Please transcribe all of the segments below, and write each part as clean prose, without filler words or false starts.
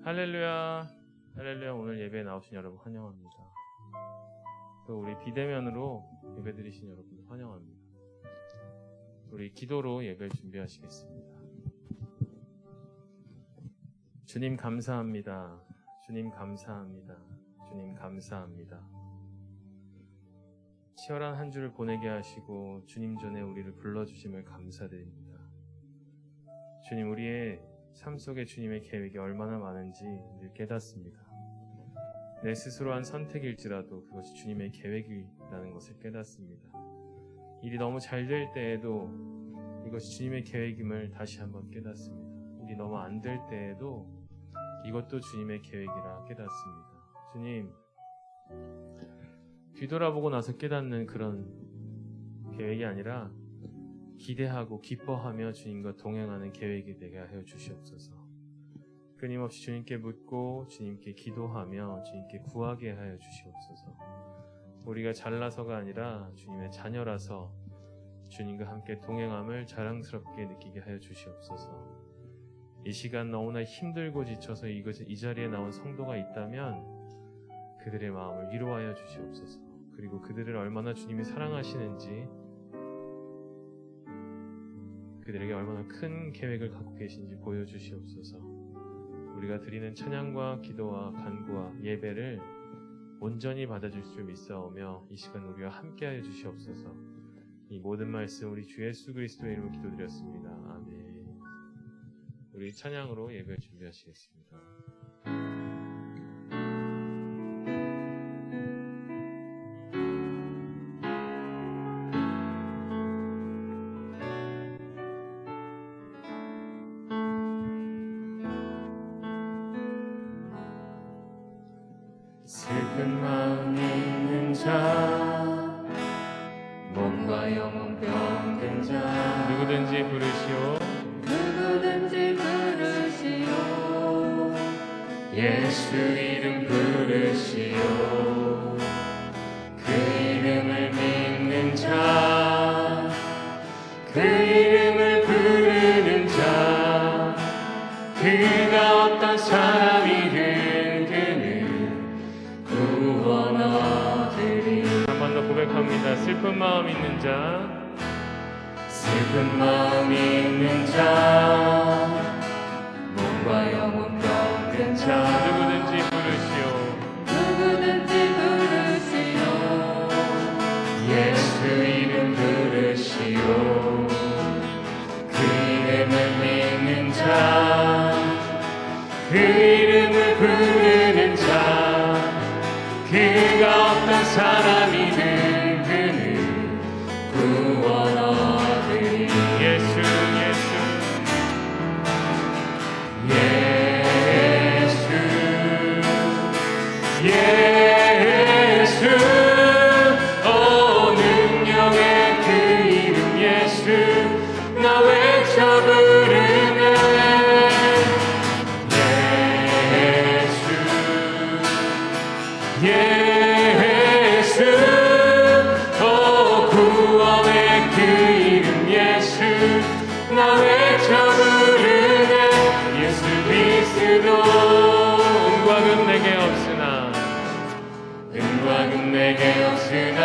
할렐루야, 할렐루야. 오늘 예배에 나오신 여러분 환영합니다. 또 우리 비대면으로 예배 드리신 여러분 환영합니다. 우리 기도로 예배를 준비하시겠습니다. 주님 감사합니다. 주님 감사합니다. 주님 감사합니다. 치열한 한 주를 보내게 하시고 주님 전에 우리를 불러주심을 감사드립니다. 주님, 우리의 삶 속에 주님의 계획이 얼마나 많은지 늘 깨닫습니다. 내 스스로 한 선택일지라도 그것이 주님의 계획이라는 것을 깨닫습니다. 일이 너무 잘 될 때에도 이것이 주님의 계획임을 다시 한번 깨닫습니다. 일이 너무 안 될 때에도 이것도 주님의 계획이라 깨닫습니다. 주님, 뒤돌아보고 나서 깨닫는 그런 계획이 아니라 기대하고 기뻐하며 주님과 동행하는 계획이 되게 하여 주시옵소서. 끊임없이 주님께 묻고 주님께 기도하며 주님께 구하게 하여 주시옵소서. 우리가 잘나서가 아니라 주님의 자녀라서 주님과 함께 동행함을 자랑스럽게 느끼게 하여 주시옵소서. 이 시간 너무나 힘들고 지쳐서 이 자리에 나온 성도가 있다면 그들의 마음을 위로하여 주시옵소서. 그리고 그들을 얼마나 주님이 사랑하시는지, 그들에게 얼마나 큰 계획을 갖고 계신지 보여주시옵소서. 우리가 드리는 찬양과 기도와 간구와 예배를 온전히 받아줄 줄 믿사오며 이 시간 우리와 함께하여 주시옵소서. 이 모든 말씀 우리 주 예수 그리스도의 이름으로 기도드렸습니다. 아멘. 우리 찬양으로 예배를 준비하시겠습니다. 슬픈 마음 있는 자, 몸과 영혼 병든 자, 누구든지 부르시오. 누구든지 부르시오. 예수 이름 부르시오. 그 이름을 믿는 자, 그 이름을 부르는 자, 그가 어떤 사람이든 그는 구원 얻으리. 한 번 더 고백합니다. 슬픈 마음 있는 자, 슬픈 마음 있는 자, 몸과 영혼 병든 자, 누구든지 부르시오. 누구든지 부르시오. 예수 이름 부르시오. 그 이름을 믿는 자, 그 이름을 부르는 자, 그가 어떤 사람이든 그는 구원 얻으리. 예수, 예수, 오 능력의 그 이름 예수, 나 외쳐 부르네. 예수, 오 구원의 그 이름 예수, 나 외쳐 부르네. 예수 그리스도. 은과 금 내게 없으나, 은과 금 내게 없으나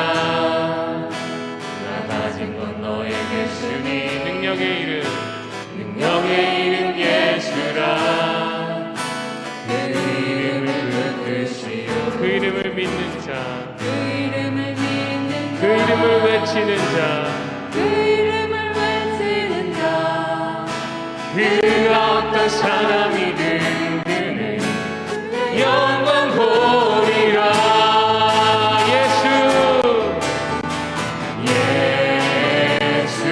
나 가진 건 너에게 주니. 능력의 이름, 능력의 이름 예수라. 그 이름을 붙드시오. 그 이름을 믿는 자, 그 이름을 믿는 자, 그 이름을 외치는 자, 그 이름을 외치는 자, 그가 어떤 사람이든 그는 영광 보리라. 예수, 예수,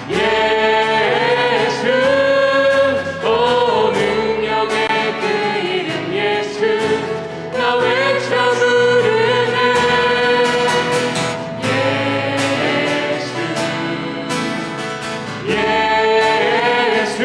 예수, 오 능력의 그 이름 예수, 나 외쳐 부르네. 예수, 예수,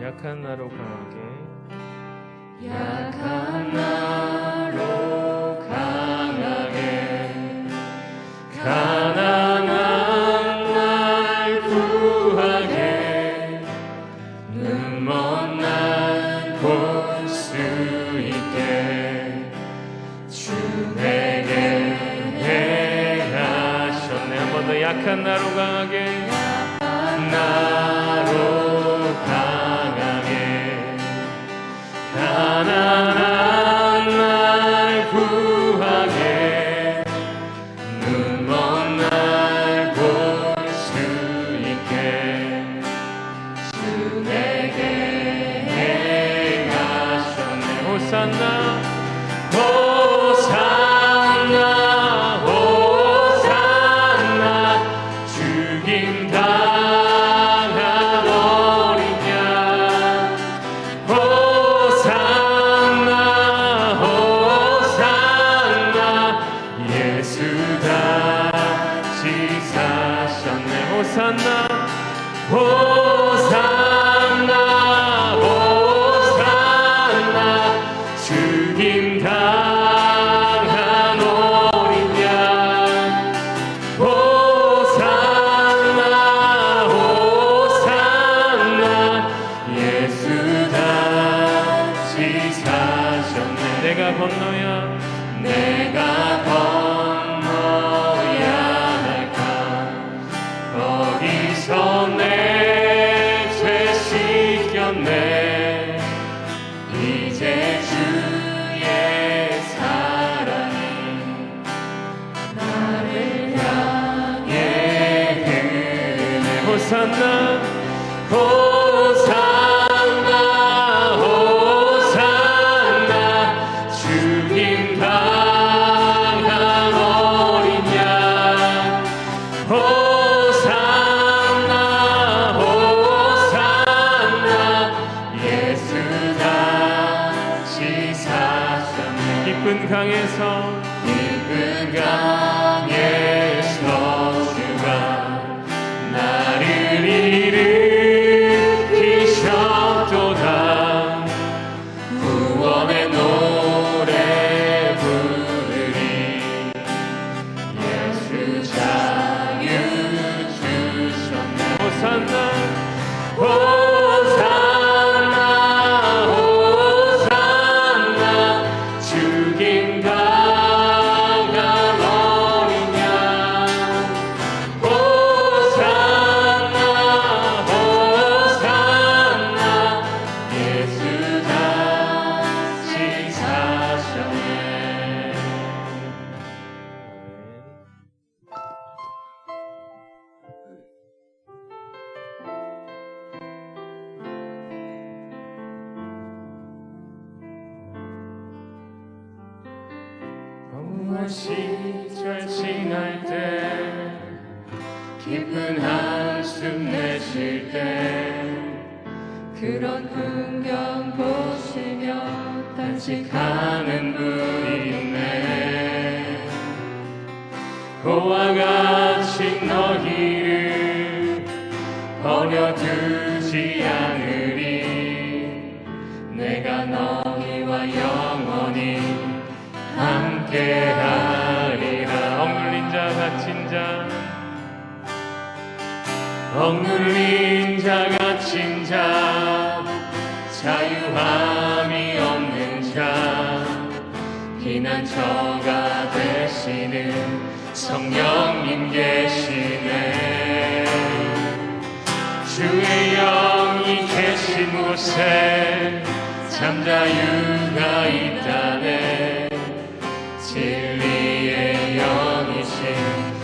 약한 나로 강하게 약한 나로 강하게 가난한 날 구하게 눈먼 날 볼 수 있게 주 내게 행하셨네. 한 번 더 약한 나로 강하게 나로 강하게 가난한 날 구하게 눈먼 날 볼 수 있게 주 내게 행하셨네. 호산나 호산나 호산나 죽임 당한 어린 양 호산나 호산나 예수 다시 사셨네. 호산나 호산나 호산나 죽임 당한 어린 양 호산나 호산나 예수 다시 사셨네. 내가 건너야 내가 건너야 할까 거기서 내 죄 씻겼네. 이제 주의 사랑이 나를 향해 흐르네. 호산나 호산나 호산나 죽임 당한 어린 양 호산나 호산나 예수 다시 사셨네. 깊은 강에서 깊은 강에서 주가 나를 일으키셨도다. 구원의 노래 부르리. 예수 자유 주셨네. 호산나 호산나 호산나 죽임 당한 어린 양 호산나 호산나 예수 다시 사셨네. 허무한 시절 지날 때 깊은 한숨 내쉴 때 그런 풍경 보시며 단식하는 분이 있네. 그와 같이 너희를 버려두지 않으리. 내가 너희와 영원히 함께하리라. 억눌린 자 갇힌 자 억눌린 자 갇힌 자 자유함이 없는 자 피난처가 되시는 성령님 계시네. 주의 영이 계신 곳에 참 자유가 있다네. 진리의 영이신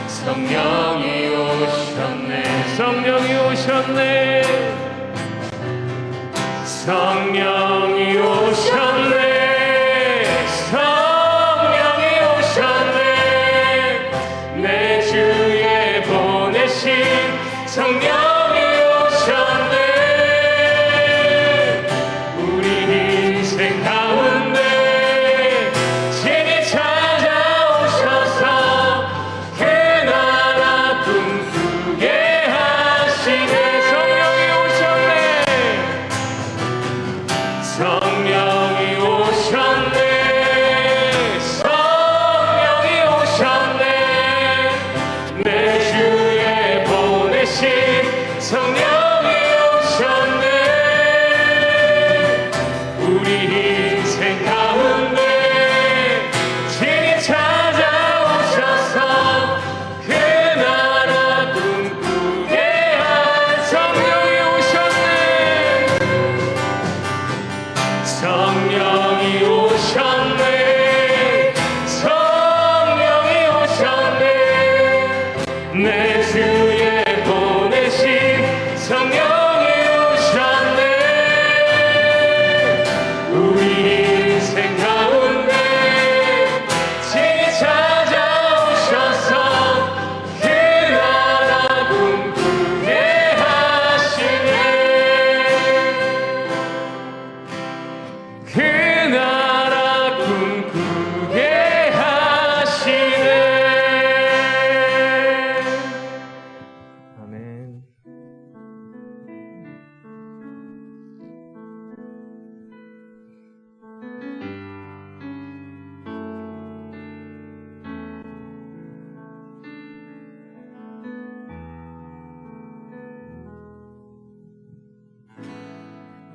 성령이 오셨네. 성령이 오셨네. 성령이 오셨네. 성령이 오셨네. 내 주에 보내신 성령이 오셨네. 우리 인생 가운데 친히 찾아오셔서 그 나라 꿈꾸게 하시네. 성령이 오셨네.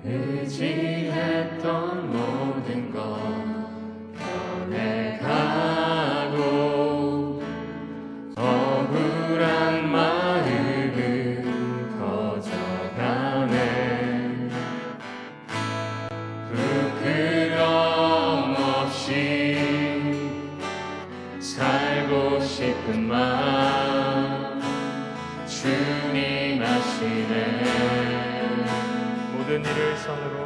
의지했던 모든 것 변해가고 억울한 마음은 커져가네. 부끄럼 없이 살고 싶은 마음 주님 아시네. 모든 일을 선으로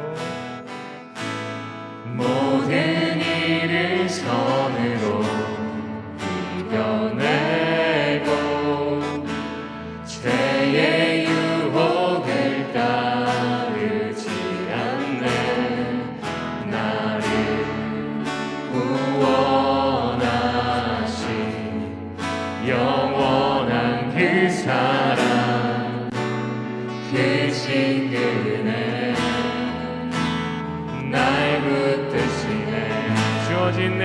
모든 일을 선으로 이겨내고 죄의 유혹을 따르지 않네. 나를 구원하신 영원한 그 사랑 크신 그네 날 붙드시네. 주어진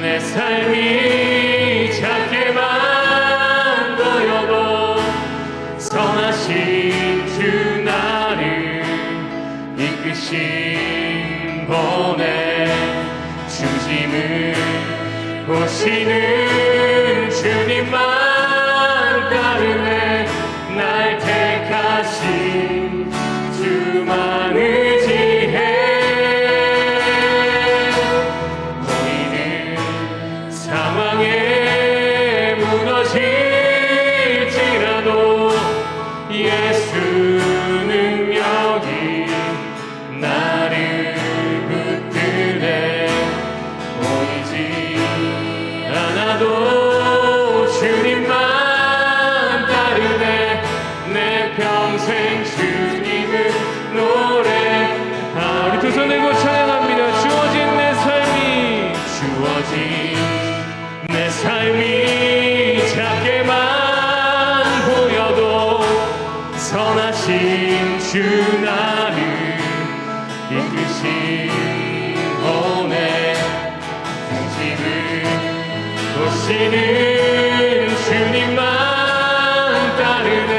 내 삶이 작게만 보여도 선하신 주 나를 이끄신 본의 중심을 보시는 주님만 따르네. 날 택하신 주만 의지해. 보이는 상황에 무너질지라도 예수 능력이 나를 붙드네. 보이지 않아도 주님만 따르네. 내 평생 주님을 노래하리. 우리 두 손 들고 찬양합니다. 주어진 내 삶이 작게만 보여도 선하신 주 나를 이끄신 본의 중심을 보시는 주님만 따르네.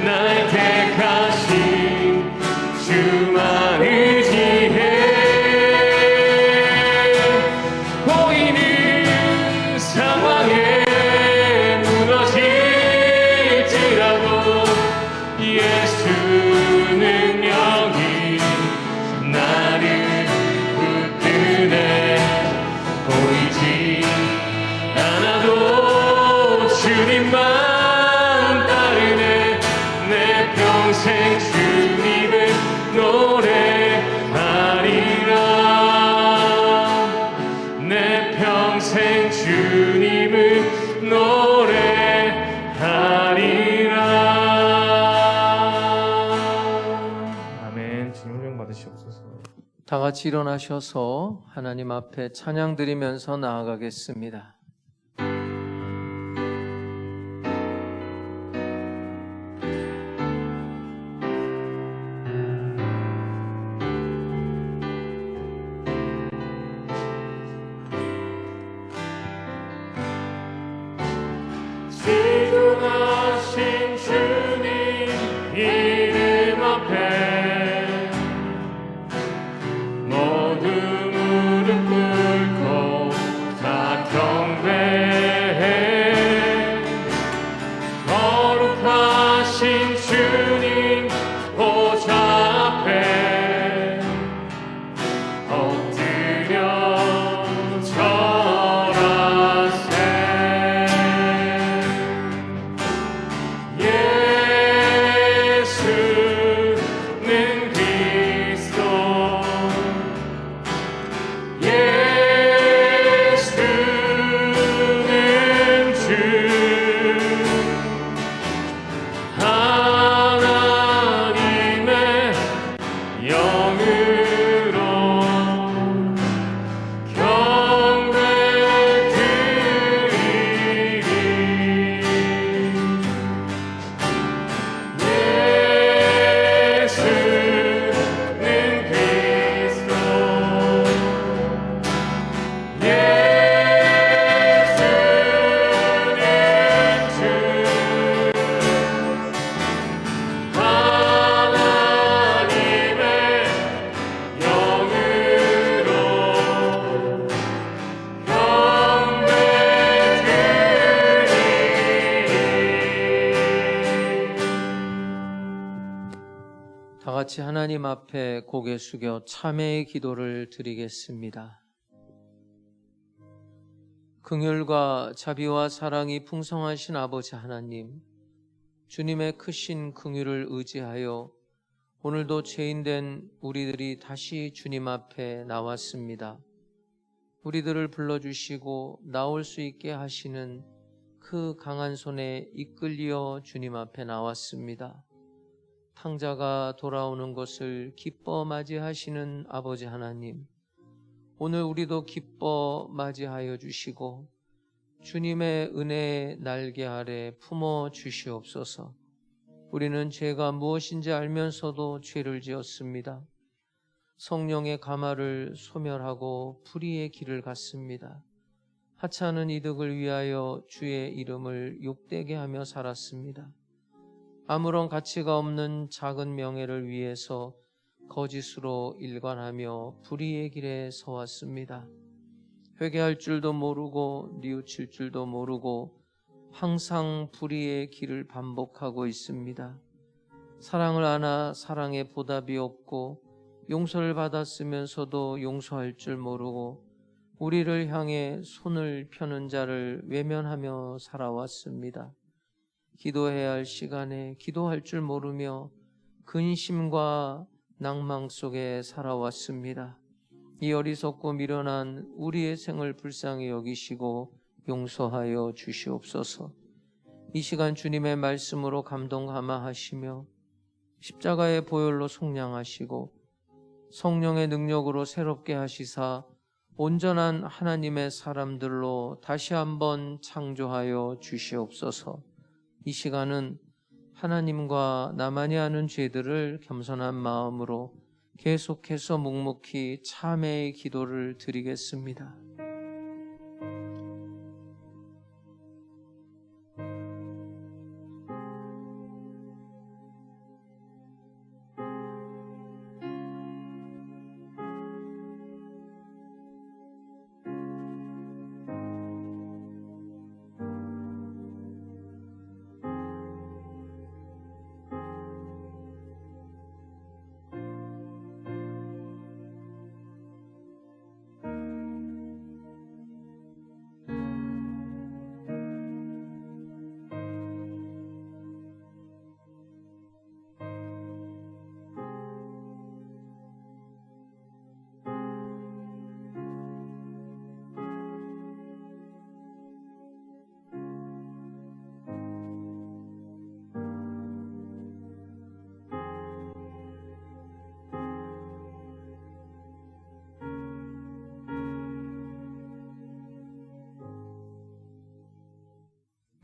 날 택하신 주만 의지해. 보이는 상황에 무너질지라도 예수 능력이 나를 붙드네. 보이지 않아도 주님만 따르네. 내 평생 주님을 노래하리라. 내 평생 주님을 노래하리라. 아멘. 주님 은혜 받으시옵소서. 다 같이 일어나셔서 하나님 앞에 찬양 드리면서 나아가겠습니다. 지존하신 주님 이름 앞에 모두 무릎 꿇고 다 경배하리. 다 같이 하나님 앞에 고개 숙여 참회의 기도를 드리겠습니다. 긍휼과 자비와 사랑이 풍성하신 아버지 하나님, 주님의 크신 긍휼을 의지하여 오늘도 죄인된 우리들이 다시 주님 앞에 나왔습니다. 우리들을 불러주시고 나올 수 있게 하시는 그 강한 손에 이끌려 주님 앞에 나왔습니다. 탕자가 돌아오는 것을 기뻐 맞이하시는 아버지 하나님, 오늘 우리도 기뻐 맞이하여 주시고 주님의 은혜의 날개 아래 품어 주시옵소서. 우리는 죄가 무엇인지 알면서도 죄를 지었습니다. 성령의 가마를 소멸하고 불의의 길을 갔습니다. 하찮은 이득을 위하여 주의 이름을 욕되게 하며 살았습니다. 아무런 가치가 없는 작은 명예를 위해서 거짓으로 일관하며 불의의 길에 서왔습니다. 회개할 줄도 모르고 뉘우칠 줄도 모르고 항상 불의의 길을 반복하고 있습니다. 사랑을 안아 사랑에 보답이 없고 용서를 받았으면서도 용서할 줄 모르고 우리를 향해 손을 펴는 자를 외면하며 살아왔습니다. 기도해야 할 시간에 기도할 줄 모르며 근심과 낭망 속에 살아왔습니다. 이 어리석고 미련한 우리의 생을 불쌍히 여기시고 용서하여 주시옵소서. 이 시간 주님의 말씀으로 감동 감화하시며 십자가의 보혈로 속량하시고 성령의 능력으로 새롭게 하시사 온전한 하나님의 사람들로 다시 한번 창조하여 주시옵소서. 이 시간은 하나님과 나만이 아는 죄들을 겸손한 마음으로 계속해서 묵묵히 참회의 기도를 드리겠습니다.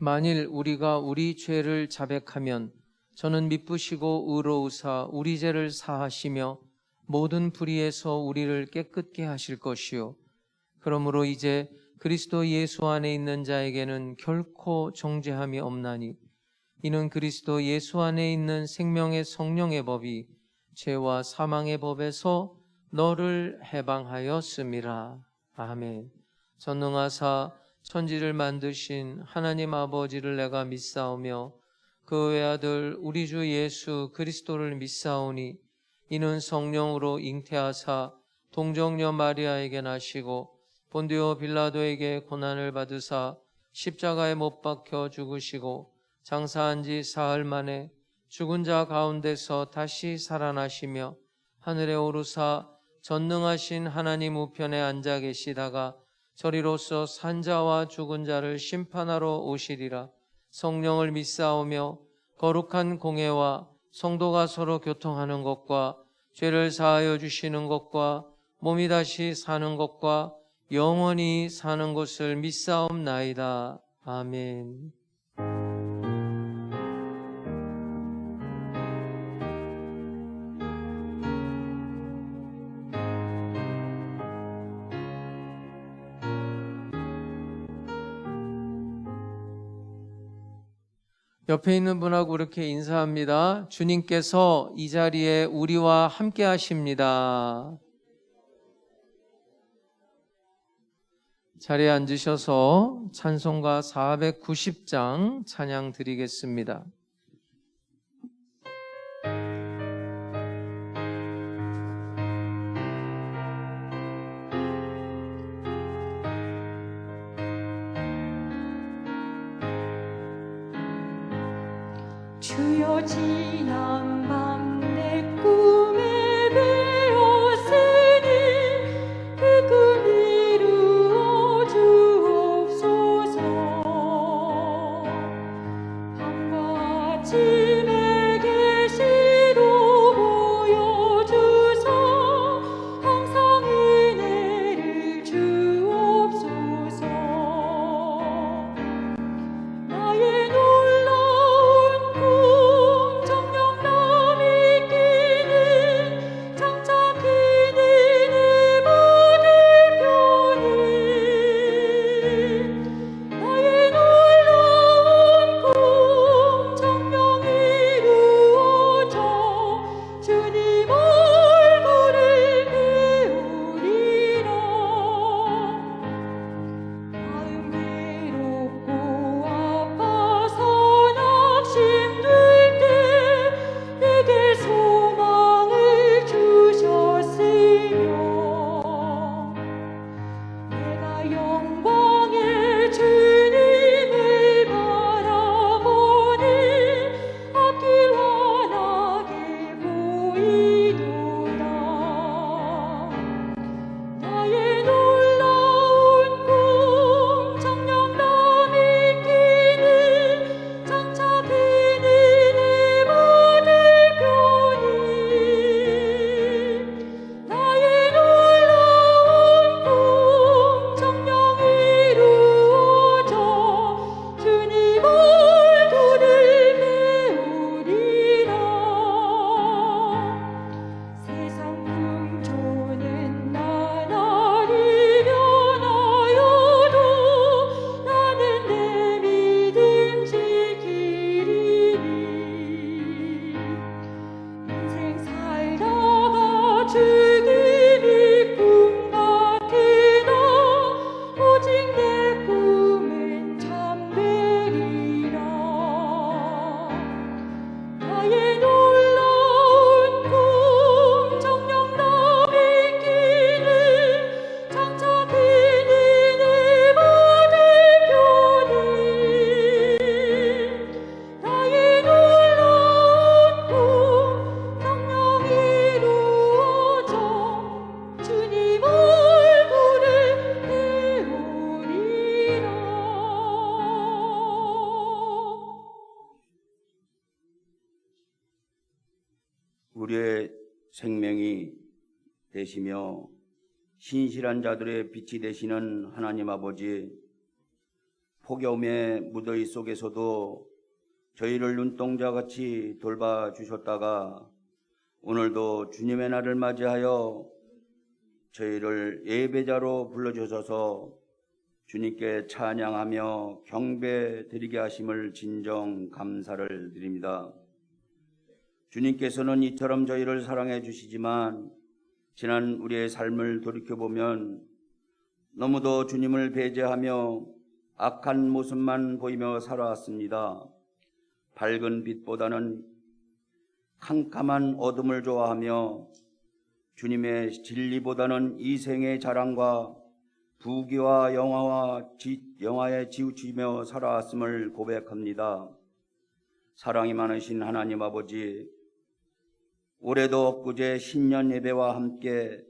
만일 우리가 우리 죄를 자백하면 저는 미쁘시고 의로우사 우리 죄를 사하시며 모든 불의에서 우리를 깨끗게 하실 것이요 그러므로 이제 그리스도 예수 안에 있는 자에게는 결코 정죄함이 없나니 이는 그리스도 예수 안에 있는 생명의 성령의 법이 죄와 사망의 법에서 너를 해방하였음이라. 아멘. 전능하사 천지를 만드신 하나님 아버지를 내가 믿사오며 그 외아들 우리 주 예수 그리스도를 믿사오니 이는 성령으로 잉태하사 동정녀 마리아에게 나시고 본디오 빌라도에게 고난을 받으사 십자가에 못 박혀 죽으시고 장사한 지 사흘 만에 죽은 자 가운데서 다시 살아나시며 하늘에 오르사 전능하신 하나님 우편에 앉아 계시다가 저리로서 산자와 죽은 자를 심판하러 오시리라. 성령을 믿사오며 거룩한 공회와 성도가 서로 교통하는 것과 죄를 사하여 주시는 것과 몸이 다시 사는 것과 영원히 사는 것을 믿사옵나이다. 아멘. 옆에 있는 분하고 이렇게 인사합니다. 주님께서 이 자리에 우리와 함께 하십니다. 자리에 앉으셔서 찬송가 490장 찬양 드리겠습니다. 주여 지난 밤 내 꿈에 배었으니 그 꿈 이루어 주옵소서. 밤과 아침에 계시로 보여주사 항상 은혜를 주옵소서. 나의 놀라운 꿈 정녕 남이 끼는 장차 기는 내 받을 편이 나의 놀라운 꿈 정녕 이루어져 주님 얼굴을 배우리라. 마음 괴롭고 아파서 낙심될 때 내게 소망을 주셨으며 내가 영광의 주님을 바라보니 앞길 환하게 보이도다. 나의 놀라운 꿈 정녕 남이 끼는 장차 기는 내 받을 편이 나의 놀라운 꿈 정녕 이루어져 주님 얼굴을 배우리라. 세상 풍조는 나날이 변하여도 나는 내 믿음 지키리니. 인생 살다가 죽음이 꿈 같으나 오직 내 꿈은 참되리라. 나의 놀라운 꿈 정녕 남이 끼는 장차 기는 내 받을 편이 나의 놀라운 꿈 정녕 이루어져 주님 얼굴을 배우리라. 우리의 생명이 되시며 신실한 자들의 빛이 되시는 하나님 아버지, 폭염의 무더위 속에서도 저희를 눈동자같이 돌봐주셨다가 오늘도 주님의 날을 맞이하여 저희를 예배자로 불러주셔서 주님께 찬양하며 경배드리게 하심을 진정 감사를 드립니다. 주님께서는 이처럼 저희를 사랑해 주시지만 지난 우리의 삶을 돌이켜보면 너무도 주님을 배제하며 악한 모습만 보이며 살아왔습니다. 밝은 빛보다는 캄캄한 어둠을 좋아하며 주님의 진리보다는 이생의 자랑과 부귀와 영화에 치우치며 살아왔음을 고백합니다. 사랑이 많으신 하나님 아버지, 올해도 엊그제 신년 예배와 함께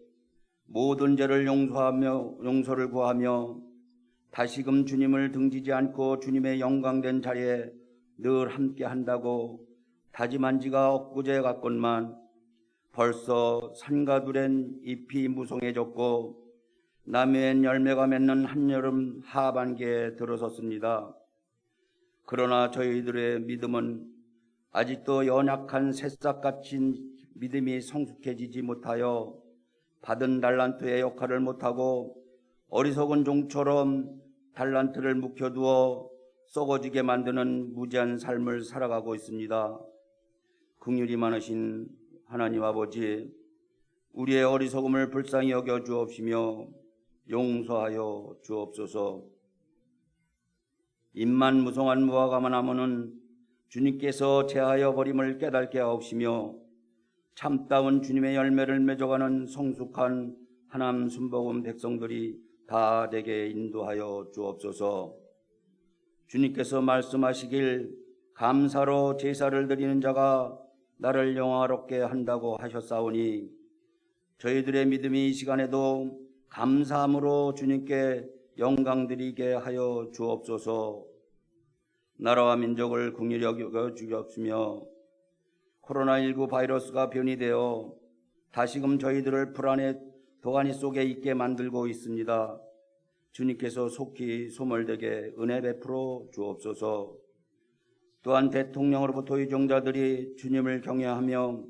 모든 죄를 용서를 구하며 다시금 주님을 등지지 않고 주님의 영광된 자리에 늘 함께 한다고 다짐한 지가 엊그제 같건만 벌써 산과 들엔 잎이 무성해졌고 나무엔 열매가 맺는 한여름 하반기에 들어섰습니다. 그러나 저희들의 믿음은 아직도 연약한 새싹같이 믿음이 성숙해지지 못하여 받은 달란트의 역할을 못하고 어리석은 종처럼 달란트를 묵혀두어 썩어지게 만드는 무지한 삶을 살아가고 있습니다. 긍휼이 많으신 하나님 아버지, 우리의 어리석음을 불쌍히 여겨 주옵시며 용서하여 주옵소서. 입만 무성한 무화과만 하면은 주님께서 제하여 버림을 깨닫게 하옵시며 참다운 주님의 열매를 맺어가는 성숙한 하나님 순복음 백성들이 다 되게 인도하여 주옵소서. 주님께서 말씀하시길 감사로 제사를 드리는 자가 나를 영화롭게 한다고 하셨사오니 저희들의 믿음이 이 시간에도 감사함으로 주님께 영광 드리게 하여 주옵소서. 나라와 민족을 긍휼히 여겨 주옵시며 코로나19 바이러스가 변이되어 다시금 저희들을 불안의 도가니 속에 있게 만들고 있습니다. 주님께서 속히 소멸되게 은혜 베풀어 주옵소서. 또한 대통령으로부터 유정자들이 주님을 경외하며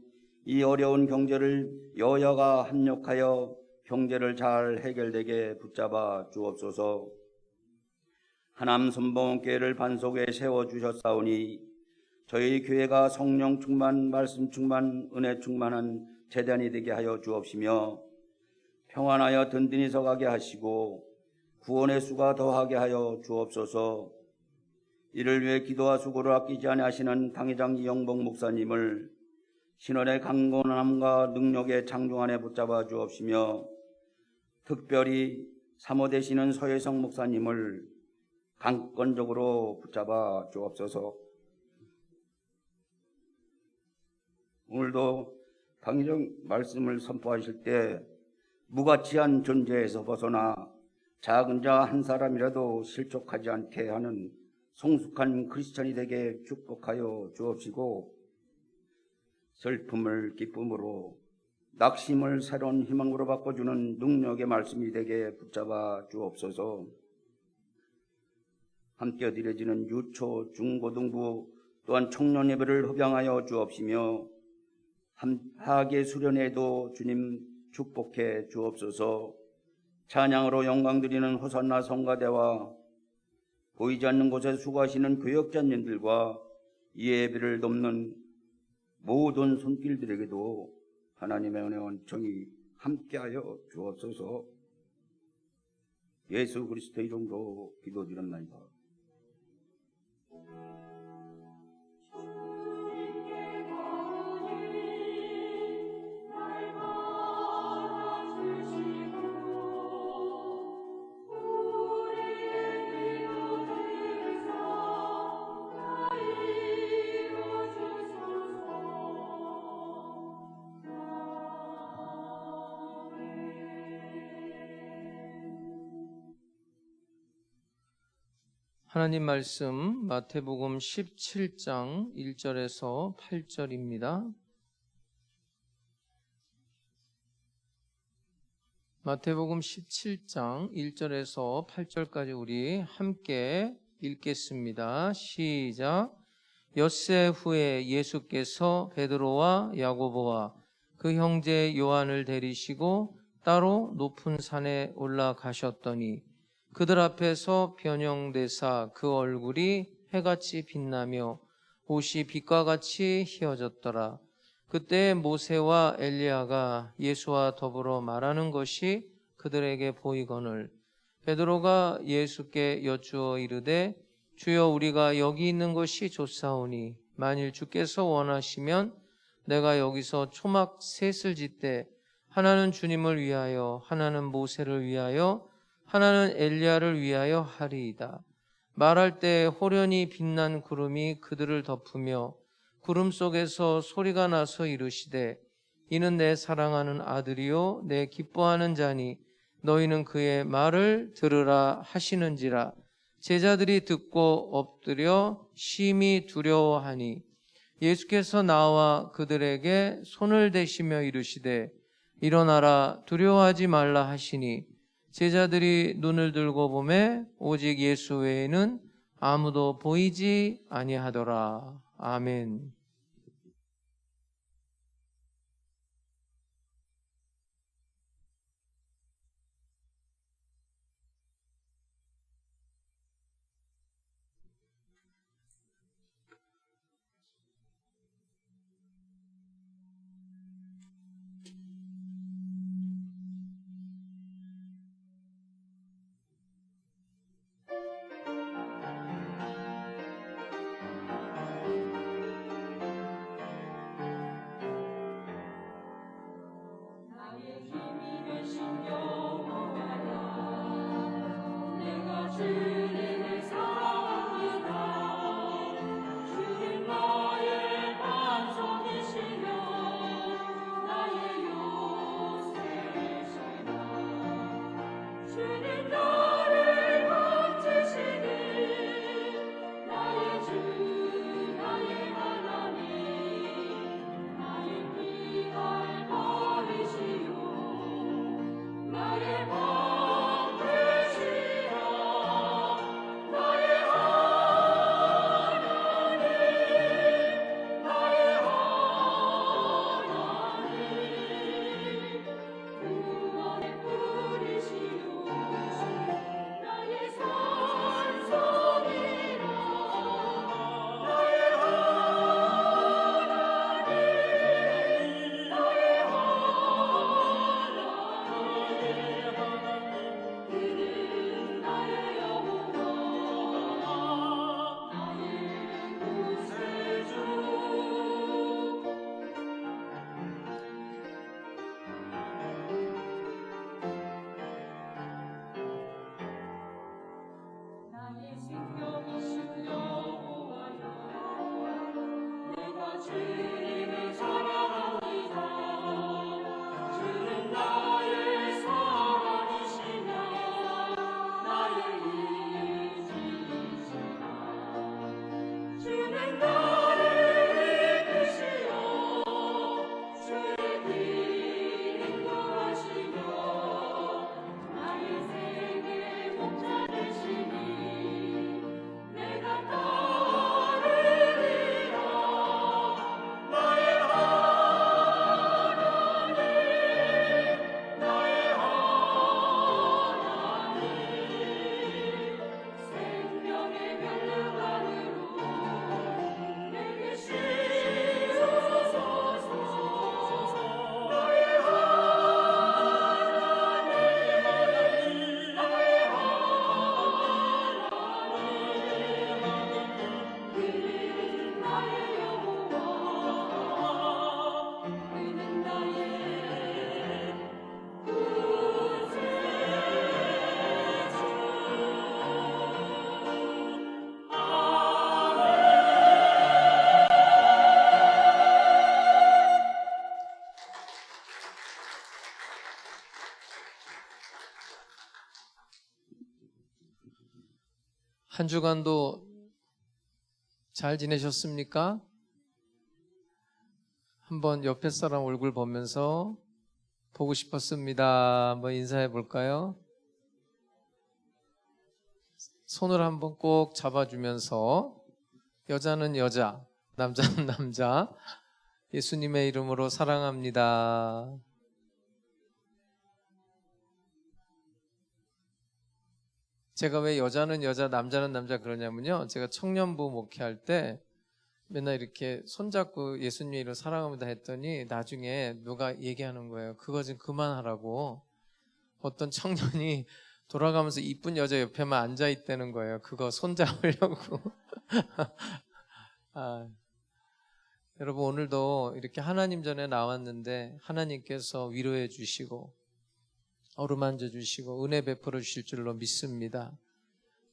이 어려운 경제를 여야가 합력하여 경제를 잘 해결되게 붙잡아 주옵소서. 하남 선봉교회를 반석에 세워주셨사오니 저희 교회가 성령 충만, 말씀 충만, 은혜 충만한 제단이 되게 하여 주옵시며 평안하여 든든히 서가게 하시고 구원의 수가 더하게 하여 주옵소서. 이를 위해 기도와 수고를 아끼지 아니하시는 당회장 이영복 목사님을 신원의 강건함과 능력의 장중 안에 붙잡아 주옵시며 특별히 사모되시는 서혜성 목사님을 강권적으로 붙잡아 주옵소서. 오늘도 당회장 말씀을 선포하실 때 무가치한 존재에서 벗어나 작은 자 한 사람이라도 실족하지 않게 하는 성숙한 크리스찬이 되게 축복하여 주옵시고 슬픔을 기쁨으로 낙심을 새로운 희망으로 바꿔주는 능력의 말씀이 되게 붙잡아 주옵소서. 함께 드려지는 유초, 중고등부 또한 청년 예배를 흡양하여 주옵시며 하계 수련회도 주님 축복해 주옵소서. 찬양으로 영광 드리는 호산나 성가대와 보이지 않는 곳에 수고하시는 교역자님들과 이 예배를 돕는 모든 손길들에게도 하나님의 은혜와 정이 함께하여 주옵소서. 예수 그리스도의 이름으로 기도드립니다. 하나님 말씀 마태복음 17장 1절에서 8절입니다. 마태복음 17장 1절에서 8절까지 우리 함께 읽겠습니다. 시작. 엿새 후에 예수께서 베드로와 야고보와 그 형제 요한을 데리시고 따로 높은 산에 올라가셨더니 그들 앞에서 변형되사 그 얼굴이 해같이 빛나며 옷이 빛과 같이 희어졌더라. 그때 모세와 엘리야가 예수와 더불어 말하는 것이 그들에게 보이거늘 베드로가 예수께 여쭈어 이르되 주여 우리가 여기 있는 것이 좋사오니 만일 주께서 원하시면 내가 여기서 초막 셋을 짓되 하나는 주님을 위하여 하나는 모세를 위하여 하나는 엘리야를 위하여 하리이다. 말할 때 호련히 빛난 구름이 그들을 덮으며 구름 속에서 소리가 나서 이르시되 이는 내 사랑하는 아들이요 내 기뻐하는 자니 너희는 그의 말을 들으라 하시는지라. 제자들이 듣고 엎드려 심히 두려워하니 예수께서 나와 그들에게 손을 대시며 이르시되 일어나라 두려워하지 말라 하시니 제자들이 눈을 들고 보매 오직 예수 외에는 아무도 보이지 아니하더라. 아멘. 한 주간도 잘 지내셨습니까? 한번 옆에 사람 얼굴 보면서 보고 싶었습니다. 한번 인사해 볼까요? 손을 한번 꼭 잡아주면서 여자는 여자, 남자는 남자, 예수님의 이름으로 사랑합니다. 제가 왜 여자는 여자, 남자는 남자 그러냐면요. 제가 청년부 목회할 때 맨날 이렇게 손잡고 예수님의 이름으로 사랑합니다 했더니 나중에 누가 얘기하는 거예요. 그거 좀 그만하라고. 어떤 청년이 돌아가면서 이쁜 여자 옆에만 앉아있다는 거예요. 그거 손잡으려고. 여러분 오늘도 이렇게 하나님 전에 나왔는데 하나님께서 위로해 주시고 어루만져 주시고 은혜 베풀어 주실 줄로 믿습니다.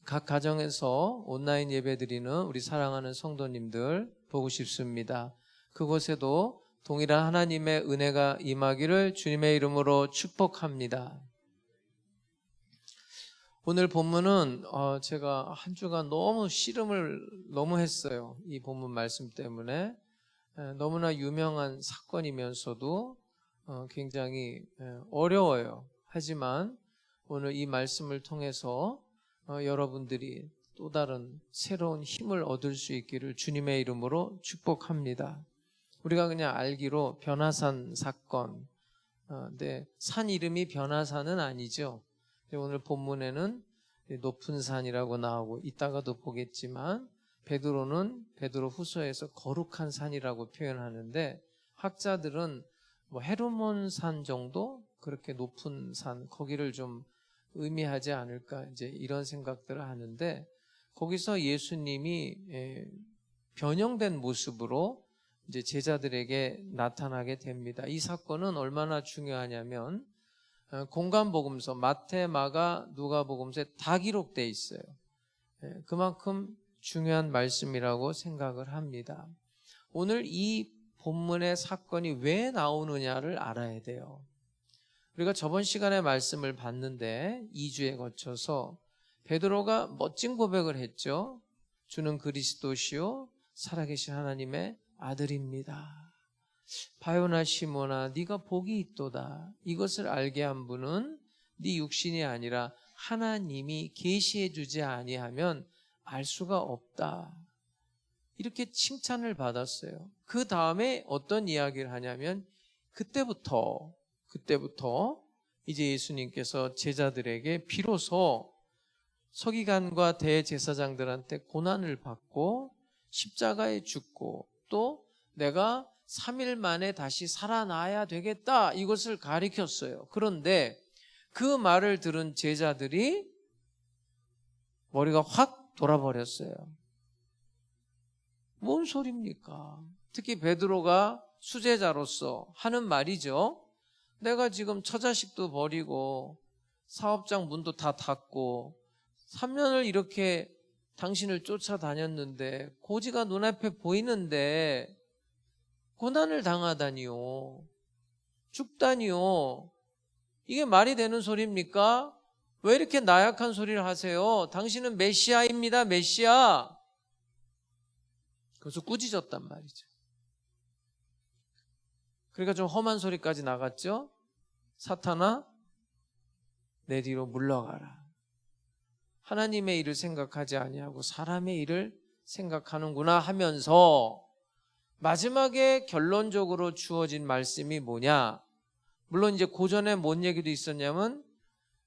각 가정에서 온라인 예배 드리는 우리 사랑하는 성도님들 보고 싶습니다. 그곳에도 동일한 하나님의 은혜가 임하기를 주님의 이름으로 축복합니다. 오늘 본문은 제가 한 주간 너무 씨름을 너무 했어요. 이 본문 말씀 때문에 너무나 유명한 사건이면서도 굉장히 어려워요. 하지만 오늘 이 말씀을 통해서 여러분들이 또 다른 새로운 힘을 얻을 수 있기를 주님의 이름으로 축복합니다. 우리가 그냥 알기로 변화산 사건, 근데 산 이름이 변화산은 아니죠. 오늘 본문에는 높은 산이라고 나오고 이따가도 보겠지만 베드로는 베드로 후서에서 거룩한 산이라고 표현하는데 학자들은 뭐 헤르몬 산 정도 그렇게 높은 산 거기를 좀 의미하지 않을까 이제 이런 생각들을 하는데 거기서 예수님이 변형된 모습으로 이제 제자들에게 나타나게 됩니다. 이 사건은 얼마나 중요하냐면 공간복음서 마태, 마가, 누가복음서에 다 기록되어 있어요. 그만큼 중요한 말씀이라고 생각을 합니다. 오늘 이 본문의 사건이 왜 나오느냐를 알아야 돼요. 우리가 저번 시간에 말씀을 봤는데 2주에 거쳐서 베드로가 멋진 고백을 했죠. 주는 그리스도시요 살아계신 하나님의 아들입니다. 바요나 시몬아 네가 복이 있도다. 이것을 알게 한 분은 네 육신이 아니라 하나님이 계시해 주지 아니하면 알 수가 없다. 이렇게 칭찬을 받았어요. 그 다음에 어떤 이야기를 하냐면 그때부터 이제 예수님께서 제자들에게 비로소 서기관과 대제사장들한테 고난을 받고 십자가에 죽고 또 내가 3일 만에 다시 살아나야 되겠다 이것을 가리켰어요. 그런데 그 말을 들은 제자들이 머리가 확 돌아버렸어요. 뭔 소리입니까? 특히 베드로가 수제자로서 하는 말이죠. 내가 지금 처자식도 버리고 사업장 문도 다 닫고 3년을 이렇게 당신을 쫓아다녔는데 고지가 눈앞에 보이는데 고난을 당하다니요. 죽다니요. 이게 말이 되는 소리입니까? 왜 이렇게 나약한 소리를 하세요? 당신은 메시아입니다. 메시아. 그래서 꾸짖었단 말이죠. 그러니까 좀 험한 소리까지 나갔죠. 사탄아 내 뒤로 물러가라. 하나님의 일을 생각하지 아니하고 사람의 일을 생각하는구나 하면서 마지막에 결론적으로 주어진 말씀이 뭐냐? 물론 이제 고전에 뭔 얘기도 있었냐면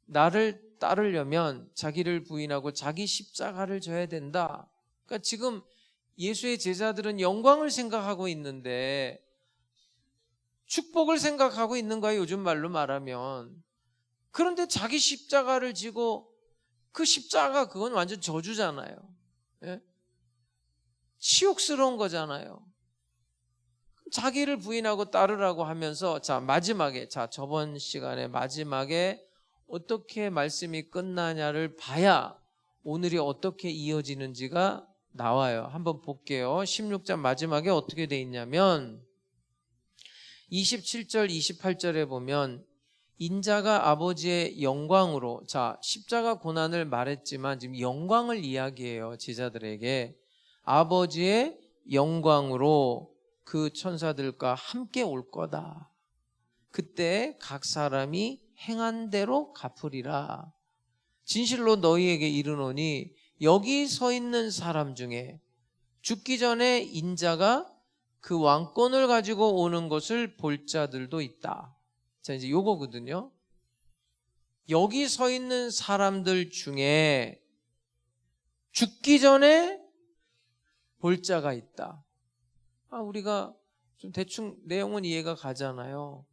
나를 따르려면 자기를 부인하고 자기 십자가를 져야 된다. 그러니까 지금 예수의 제자들은 영광을 생각하고 있는데 축복을 생각하고 있는 거예요. 요즘 말로 말하면. 그런데 자기 십자가를 지고 그 십자가 그건 완전 저주잖아요. 예? 치욕스러운 거잖아요. 자기를 부인하고 따르라고 하면서 마지막에 저번 시간에 마지막에 어떻게 말씀이 끝나냐를 봐야 오늘이 어떻게 이어지는지가 나와요. 한번 볼게요. 16장 마지막에 어떻게 돼 있냐면 27절 28절에 보면 인자가 아버지의 영광으로, 자, 십자가 고난을 말했지만 지금 영광을 이야기해요. 제자들에게 아버지의 영광으로 그 천사들과 함께 올 거다. 그때 각 사람이 행한 대로 갚으리라. 진실로 너희에게 이르노니 여기 서 있는 사람 중에 죽기 전에 인자가 그 왕권을 가지고 오는 것을 볼 자들도 있다. 자, 이제 요거거든요. 여기 서 있는 사람들 중에 죽기 전에 볼 자가 있다. 우리가 좀 대충 내용은 이해가 가잖아요.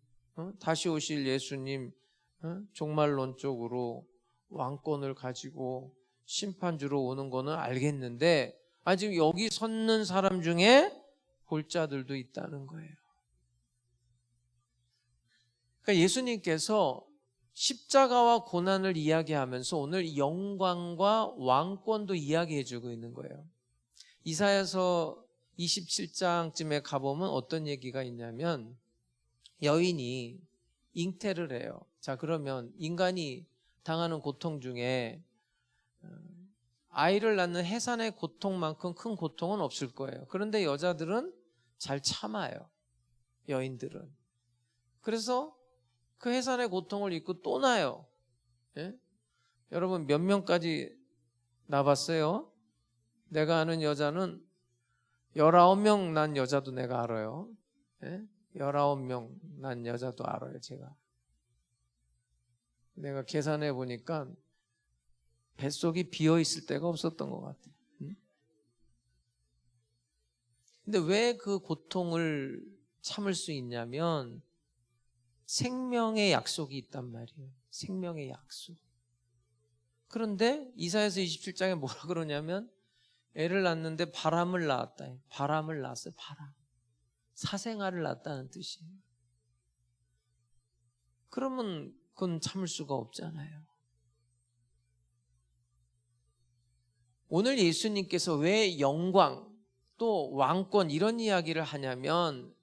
다시 오실 예수님 종말론적으로 왕권을 가지고 심판주로 오는 거는 알겠는데, 지금 여기 섰는 사람 중에 볼 자들도 있다는 거예요. 그러니까 예수님께서 십자가와 고난을 이야기하면서 오늘 영광과 왕권도 이야기해 주고 있는 거예요. 이사야서 27장쯤에 가보면 어떤 얘기가 있냐면 여인이 잉태를 해요. 자, 그러면 인간이 당하는 고통 중에 아이를 낳는 해산의 고통만큼 큰 고통은 없을 거예요. 그런데 여자들은 잘 참아요. 여인들은. 그래서 그 해산의 고통을 잊고 또 나요. 예? 여러분 몇 명까지 낳아봤어요? 내가 아는 여자는 19명 난 여자도 내가 알아요. 예? 19명 난 여자도 알아요. 내가 계산해 보니까 뱃속이 비어있을 때가 없었던 것 같아요. 근데 왜 그 고통을 참을 수 있냐면 생명의 약속이 있단 말이에요. 생명의 약속. 그런데 이사야서 27장에 뭐라 그러냐면 애를 낳는데 바람을 낳았다. 바람을 낳았어요. 바람. 사생아를 낳았다는 뜻이에요. 그러면 그건 참을 수가 없잖아요. 오늘 예수님께서 왜 영광 또 왕권 이런 이야기를 하냐면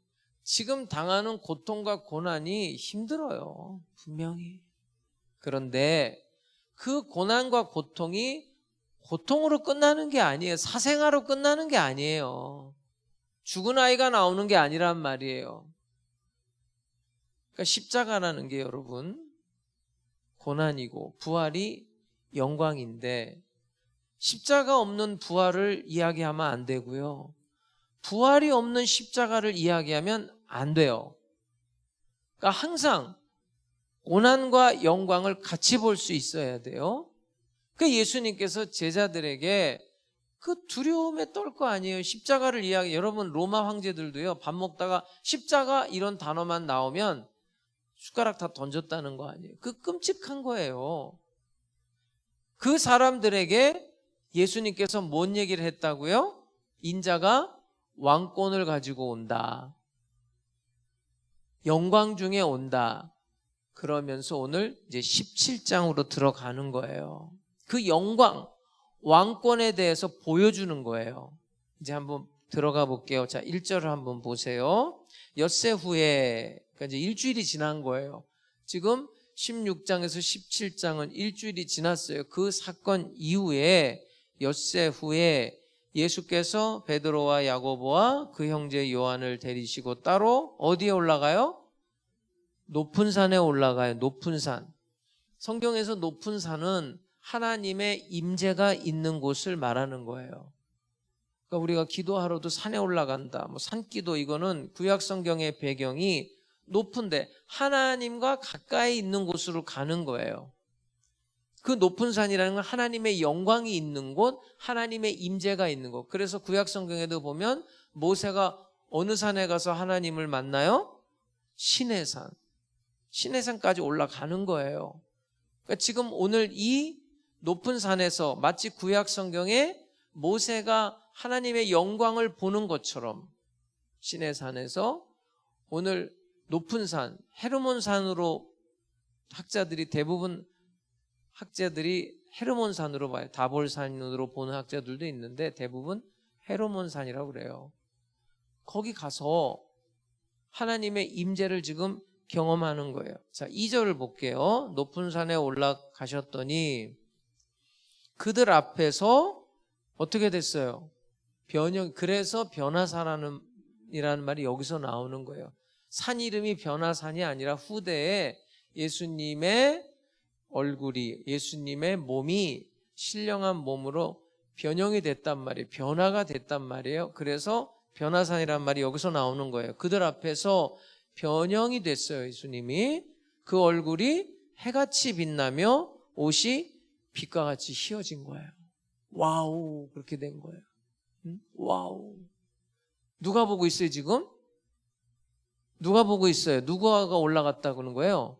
지금 당하는 고통과 고난이 힘들어요. 분명히. 그런데 그 고난과 고통이 고통으로 끝나는 게 아니에요. 사생아로 끝나는 게 아니에요. 죽은 아이가 나오는 게 아니란 말이에요. 그러니까 십자가라는 게 여러분 고난이고 부활이 영광인데 십자가 없는 부활을 이야기하면 안 되고요. 부활이 없는 십자가를 이야기하면 안 돼요. 그러니까 항상 고난과 영광을 같이 볼 수 있어야 돼요. 그 예수님께서 제자들에게 그 두려움에 떨 거 아니에요. 십자가를 여러분 로마 황제들도요. 밥 먹다가 십자가 이런 단어만 나오면 숟가락 다 던졌다는 거 아니에요. 그 끔찍한 거예요. 그 사람들에게 예수님께서 뭔 얘기를 했다고요? 인자가 왕권을 가지고 온다. 영광 중에 온다. 그러면서 오늘 이제 17장으로 들어가는 거예요. 그 영광, 왕권에 대해서 보여주는 거예요. 이제 한번 들어가 볼게요. 자, 1절을 한번 보세요. 엿새 후에, 그러니까 이제 일주일이 지난 거예요. 지금 16장에서 17장은 일주일이 지났어요. 그 사건 이후에 엿새 후에 예수께서 베드로와 야고보와 그 형제 요한을 데리시고 따로 어디에 올라가요? 높은 산에 올라가요. 높은 산. 성경에서 높은 산은 하나님의 임재가 있는 곳을 말하는 거예요. 그러니까 우리가 기도하러도 산에 올라간다. 산기도 이거는 구약 성경의 배경이 높은데 하나님과 가까이 있는 곳으로 가는 거예요. 그 높은 산이라는 건 하나님의 영광이 있는 곳, 하나님의 임재가 있는 곳. 그래서 구약 성경에도 보면 모세가 어느 산에 가서 하나님을 만나요? 시내산. 시내산까지 올라가는 거예요. 그러니까 지금 오늘 이 높은 산에서 마치 구약 성경에 모세가 하나님의 영광을 보는 것처럼 시내산에서 오늘 높은 산, 헤르몬 산으로 대부분 학자들이 헤르몬 산으로 봐요. 다볼 산으로 보는 학자들도 있는데 대부분 헤르몬 산이라고 그래요. 거기 가서 하나님의 임재를 지금 경험하는 거예요. 자, 2절을 볼게요. 높은 산에 올라가셨더니 그들 앞에서 어떻게 됐어요? 그래서 변화산이라는 말이 여기서 나오는 거예요. 산 이름이 변화산이 아니라 후대에 예수님의 얼굴이, 예수님의 몸이 신령한 몸으로 변형이 됐단 말이에요. 변화가 됐단 말이에요. 그래서 변화산이라는 말이 여기서 나오는 거예요. 그들 앞에서 변형이 됐어요. 예수님이. 그 얼굴이 해같이 빛나며 옷이 빛과 같이 휘어진 거예요. 와우, 그렇게 된 거예요. 와우. 누가 보고 있어요, 지금? 누가 보고 있어요? 누가가 올라갔다 그러는 거예요?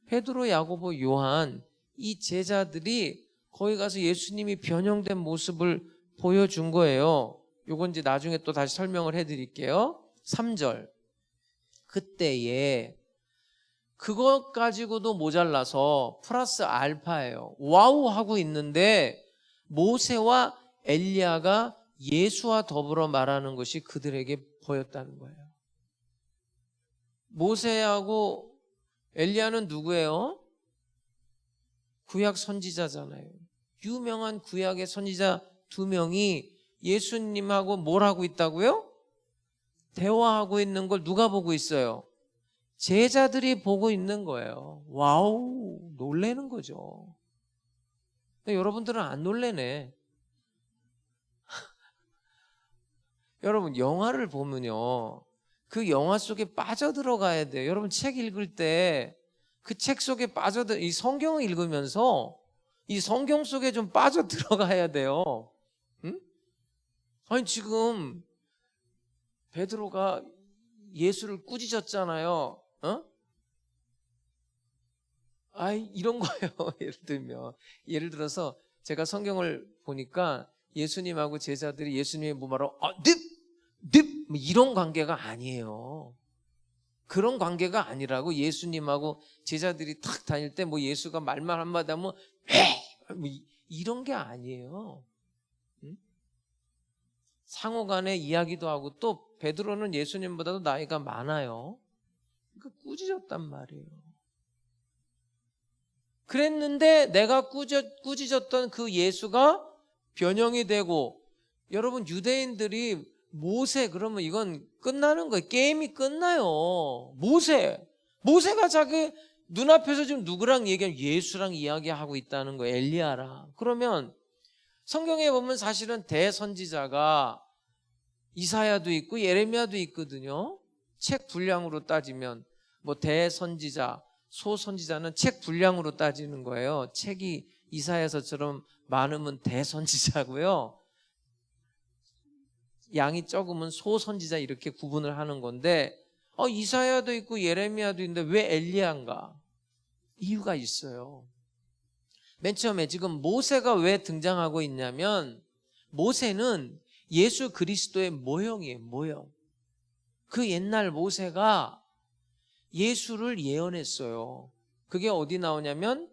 베드로, 야고보, 요한, 이 제자들이 거기 가서 예수님이 변형된 모습을 보여준 거예요. 요건 이제 나중에 또 다시 설명을 해드릴게요. 3절. 그때에 그것 가지고도 모자라서 플러스 알파예요. 와우 하고 있는데 모세와 엘리야가 예수와 더불어 말하는 것이 그들에게 보였다는 거예요. 모세하고 엘리야는 누구예요? 구약 선지자잖아요. 유명한 구약의 선지자 2명이 예수님하고 뭘 하고 있다고요? 대화하고 있는 걸 누가 보고 있어요? 제자들이 보고 있는 거예요. 와우, 놀라는 거죠. 근데 여러분들은 안 놀래네. 여러분, 영화를 보면요, 그 영화 속에 빠져들어가야 돼요. 여러분, 책 읽을 때 그 책 속에 이 성경을 읽으면서 이 성경 속에 좀 빠져들어가야 돼요. 응? 아니, 지금 베드로가 예수를 꾸짖었잖아요. 이런 거예요. 예를 들어서 제가 성경을 보니까 예수님하고 제자들이 예수님의 몸하러 늪 이런 관계가 아니에요. 그런 관계가 아니라고. 예수님하고 제자들이 탁 다닐 때 뭐 예수가 말만 한마디 하면 뭐 이런 게 아니에요. 상호간에 이야기도 하고, 또 베드로는 예수님보다도 나이가 많아요. 그러니까 꾸짖었단 말이에요. 그랬는데 내가 꾸짖었던 그 예수가 변형이 되고, 여러분, 유대인들이 모세 그러면 이건 끝나는 거예요. 게임이 끝나요. 모세가 자기 눈앞에서 지금 누구랑 얘기하면 예수랑 이야기하고 있다는 거예요. 엘리야랑. 그러면 성경에 보면 사실은 대선지자가 이사야도 있고 예레미야도 있거든요. 책 분량으로 따지면 뭐 대선지자, 소선지자는 책 분량으로 따지는 거예요. 책이 이사야서처럼 많으면 대선지자고요, 양이 적으면 소선지자, 이렇게 구분을 하는 건데, 이사야도 있고 예레미야도 있는데 왜 엘리야인가? 이유가 있어요. 맨 처음에 지금 모세가 왜 등장하고 있냐면, 모세는 예수 그리스도의 모형이에요. 모형. 그 옛날 모세가 예수를 예언했어요. 그게 어디 나오냐면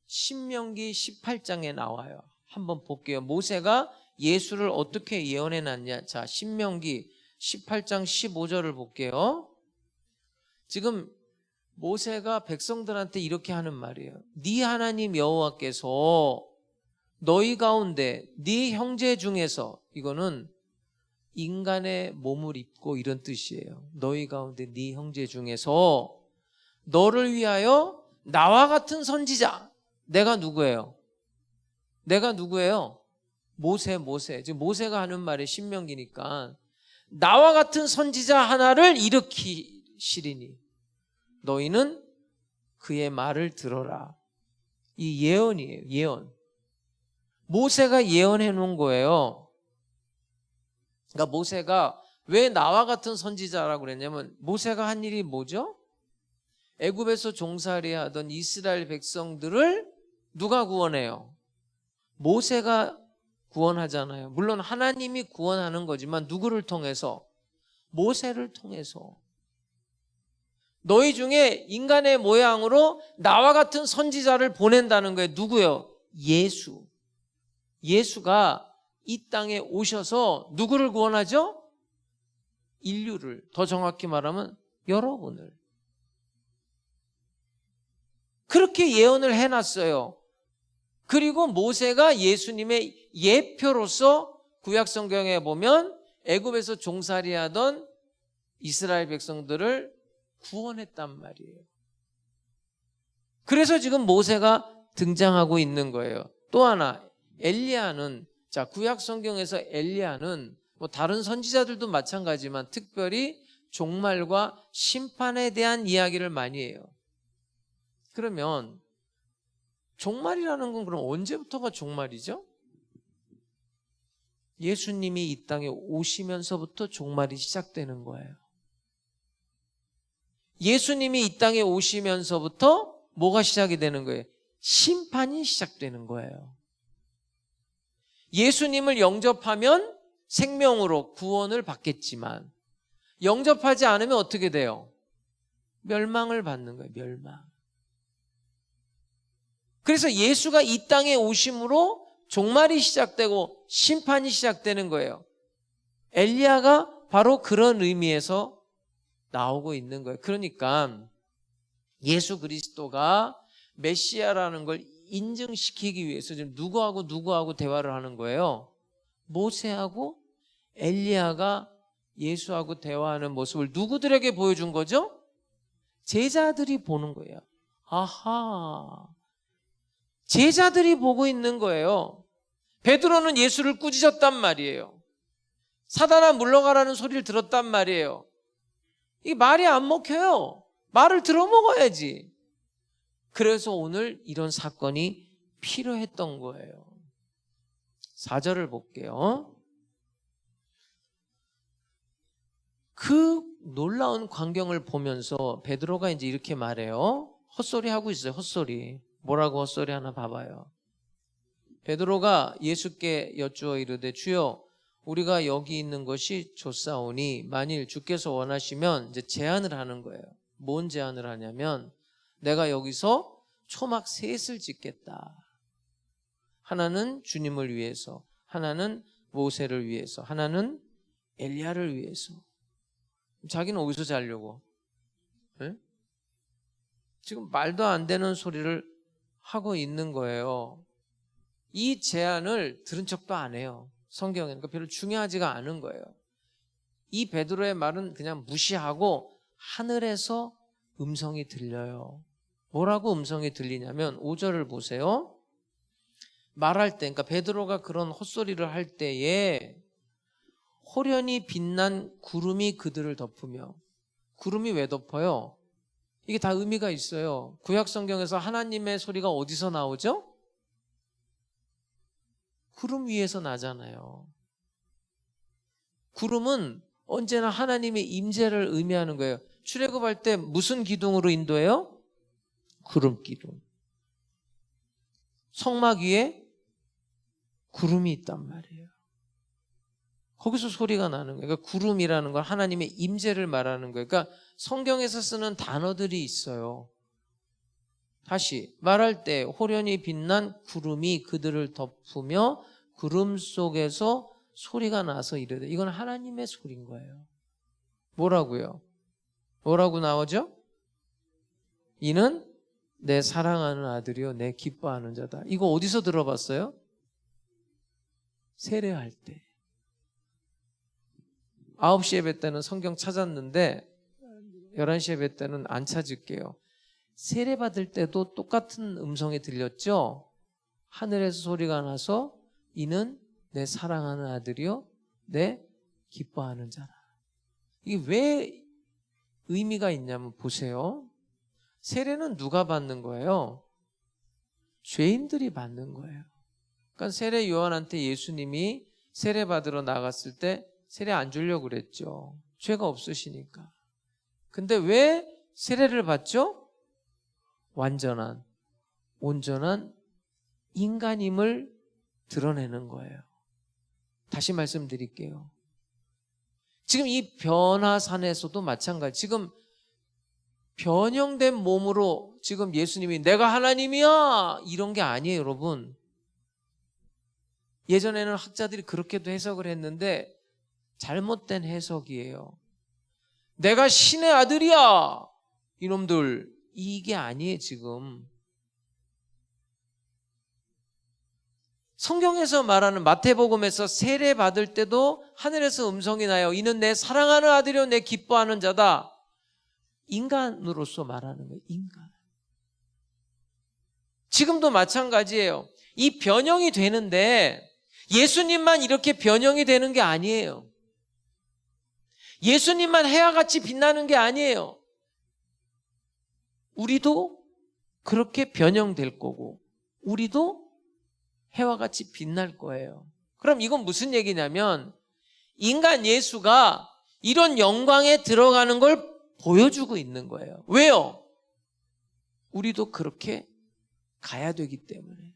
신명기 18장에 나와요. 한번 볼게요. 모세가 예수를 어떻게 예언해놨냐. 자, 신명기 18장 15절을 볼게요. 지금 모세가 백성들한테 이렇게 하는 말이에요. 네 하나님 여호와께서 너희 가운데 네 형제 중에서, 이거는 인간의 몸을 입고 이런 뜻이에요. 너희 가운데 네 형제 중에서 너를 위하여 나와 같은 선지자. 내가 누구예요? 모세. 지금 모세가 하는 말이 신명기니까, 나와 같은 선지자 하나를 일으키시리니 너희는 그의 말을 들어라. 이 예언이에요. 예언. 모세가 예언해 놓은 거예요. 그러니까 모세가 왜 나와 같은 선지자라고 그랬냐면, 모세가 한 일이 뭐죠? 애굽에서 종살이 하던 이스라엘 백성들을 누가 구원해요? 모세가 구원하잖아요. 물론 하나님이 구원하는 거지만 누구를 통해서? 모세를 통해서. 너희 중에 인간의 모양으로 나와 같은 선지자를 보낸다는 거예요. 누구요? 예수. 예수가 이 땅에 오셔서 누구를 구원하죠? 인류를. 더 정확히 말하면 여러분을. 그렇게 예언을 해놨어요. 그리고 모세가 예수님의 예표로서 구약 성경에 보면 애굽에서 종살이하던 이스라엘 백성들을 구원했단 말이에요. 그래서 지금 모세가 등장하고 있는 거예요. 또 하나, 엘리야는, 자, 구약 성경에서 엘리야는 뭐 다른 선지자들도 마찬가지지만 특별히 종말과 심판에 대한 이야기를 많이 해요. 그러면 종말이라는 건 그럼 언제부터가 종말이죠? 예수님이 이 땅에 오시면서부터 종말이 시작되는 거예요. 예수님이 이 땅에 오시면서부터 뭐가 시작이 되는 거예요? 심판이 시작되는 거예요. 예수님을 영접하면 생명으로 구원을 받겠지만 영접하지 않으면 어떻게 돼요? 멸망을 받는 거예요. 멸망. 그래서 예수가 이 땅에 오심으로 종말이 시작되고 심판이 시작되는 거예요. 엘리야가 바로 그런 의미에서 나오고 있는 거예요. 그러니까 예수 그리스도가 메시아라는 걸 인증시키기 위해서 지금 누구하고 대화를 하는 거예요? 모세하고 엘리야가 예수하고 대화하는 모습을 누구들에게 보여준 거죠? 제자들이 보는 거예요. 아하, 제자들이 보고 있는 거예요. 베드로는 예수를 꾸짖었단 말이에요. 사단아 물러가라는 소리를 들었단 말이에요. 이 말이 안 먹혀요. 말을 들어먹어야지. 그래서 오늘 이런 사건이 필요했던 거예요. 4절을 볼게요. 그 놀라운 광경을 보면서 베드로가 이제 이렇게 말해요. 헛소리 하고 있어요. 헛소리. 뭐라고 헛소리 하나 봐봐요. 베드로가 예수께 여쭈어 이르되 주여 우리가 여기 있는 것이 좋사오니 만일 주께서 원하시면 이제 제안을 하는 거예요. 뭔 제안을 하냐면 내가 여기서 초막 셋을 짓겠다. 하나는 주님을 위해서, 하나는 모세를 위해서, 하나는 엘리야를 위해서. 자기는 어디서 자려고? 네? 지금 말도 안 되는 소리를 하고 있는 거예요. 이 제안을 들은 척도 안 해요. 성경에는 그러니까 별로 중요하지가 않은 거예요. 이 베드로의 말은 그냥 무시하고 하늘에서 음성이 들려요. 뭐라고 음성이 들리냐면 5절을 보세요. 말할 때, 그러니까 베드로가 그런 헛소리를 할 때에 호련히 빛난 구름이 그들을 덮으며, 구름이 왜 덮어요? 이게 다 의미가 있어요. 구약 성경에서 하나님의 소리가 어디서 나오죠? 구름 위에서 나잖아요. 구름은 언제나 하나님의 임재를 의미하는 거예요. 출애굽할 때 무슨 기둥으로 인도해요? 구름 기둥. 성막 위에 구름이 있단 말이에요. 거기서 소리가 나는 거예요. 그러니까 구름이라는 건 하나님의 임재를 말하는 거예요. 그러니까 성경에서 쓰는 단어들이 있어요. 다시 말할 때 호련히 빛난 구름이 그들을 덮으며 구름 속에서 소리가 나서 이르되, 이건 하나님의 소리인 거예요. 뭐라고요? 뭐라고 나오죠? 이는 내 사랑하는 아들이요 내 기뻐하는 자다. 이거 어디서 들어봤어요? 세례할 때. 9시 예배 때는 성경 찾았는데 11시 예배 때는 안 찾을게요. 세례 받을 때도 똑같은 음성이 들렸죠? 하늘에서 소리가 나서 이는 내 사랑하는 아들이요 내 기뻐하는 자라. 이게 왜 의미가 있냐면 보세요. 세례는 누가 받는 거예요? 죄인들이 받는 거예요. 그러니까 세례 요한한테 예수님이 세례 받으러 나갔을 때 세례 안 주려고 그랬죠. 죄가 없으시니까. 근데 왜 세례를 받죠? 완전한, 온전한 인간임을 드러내는 거예요. 다시 말씀드릴게요. 지금 이 변화산에서도 마찬가지. 지금 변형된 몸으로 지금 예수님이 내가 하나님이야 이런 게 아니에요, 여러분. 예전에는 학자들이 그렇게도 해석을 했는데 잘못된 해석이에요. 내가 신의 아들이야 이놈들, 이게 아니에요. 지금 성경에서 말하는 마태복음에서 세례 받을 때도 하늘에서 음성이 나요. 이는 내 사랑하는 아들이요 내 기뻐하는 자다. 인간으로서 말하는 거예요. 인간. 지금도 마찬가지예요. 이 변형이 되는데 예수님만 이렇게 변형이 되는 게 아니에요. 예수님만 해와 같이 빛나는 게 아니에요. 우리도 그렇게 변형될 거고 우리도 해와 같이 빛날 거예요. 그럼 이건 무슨 얘기냐면 인간 예수가 이런 영광에 들어가는 걸 보여주고 있는 거예요. 왜요? 우리도 그렇게 가야 되기 때문에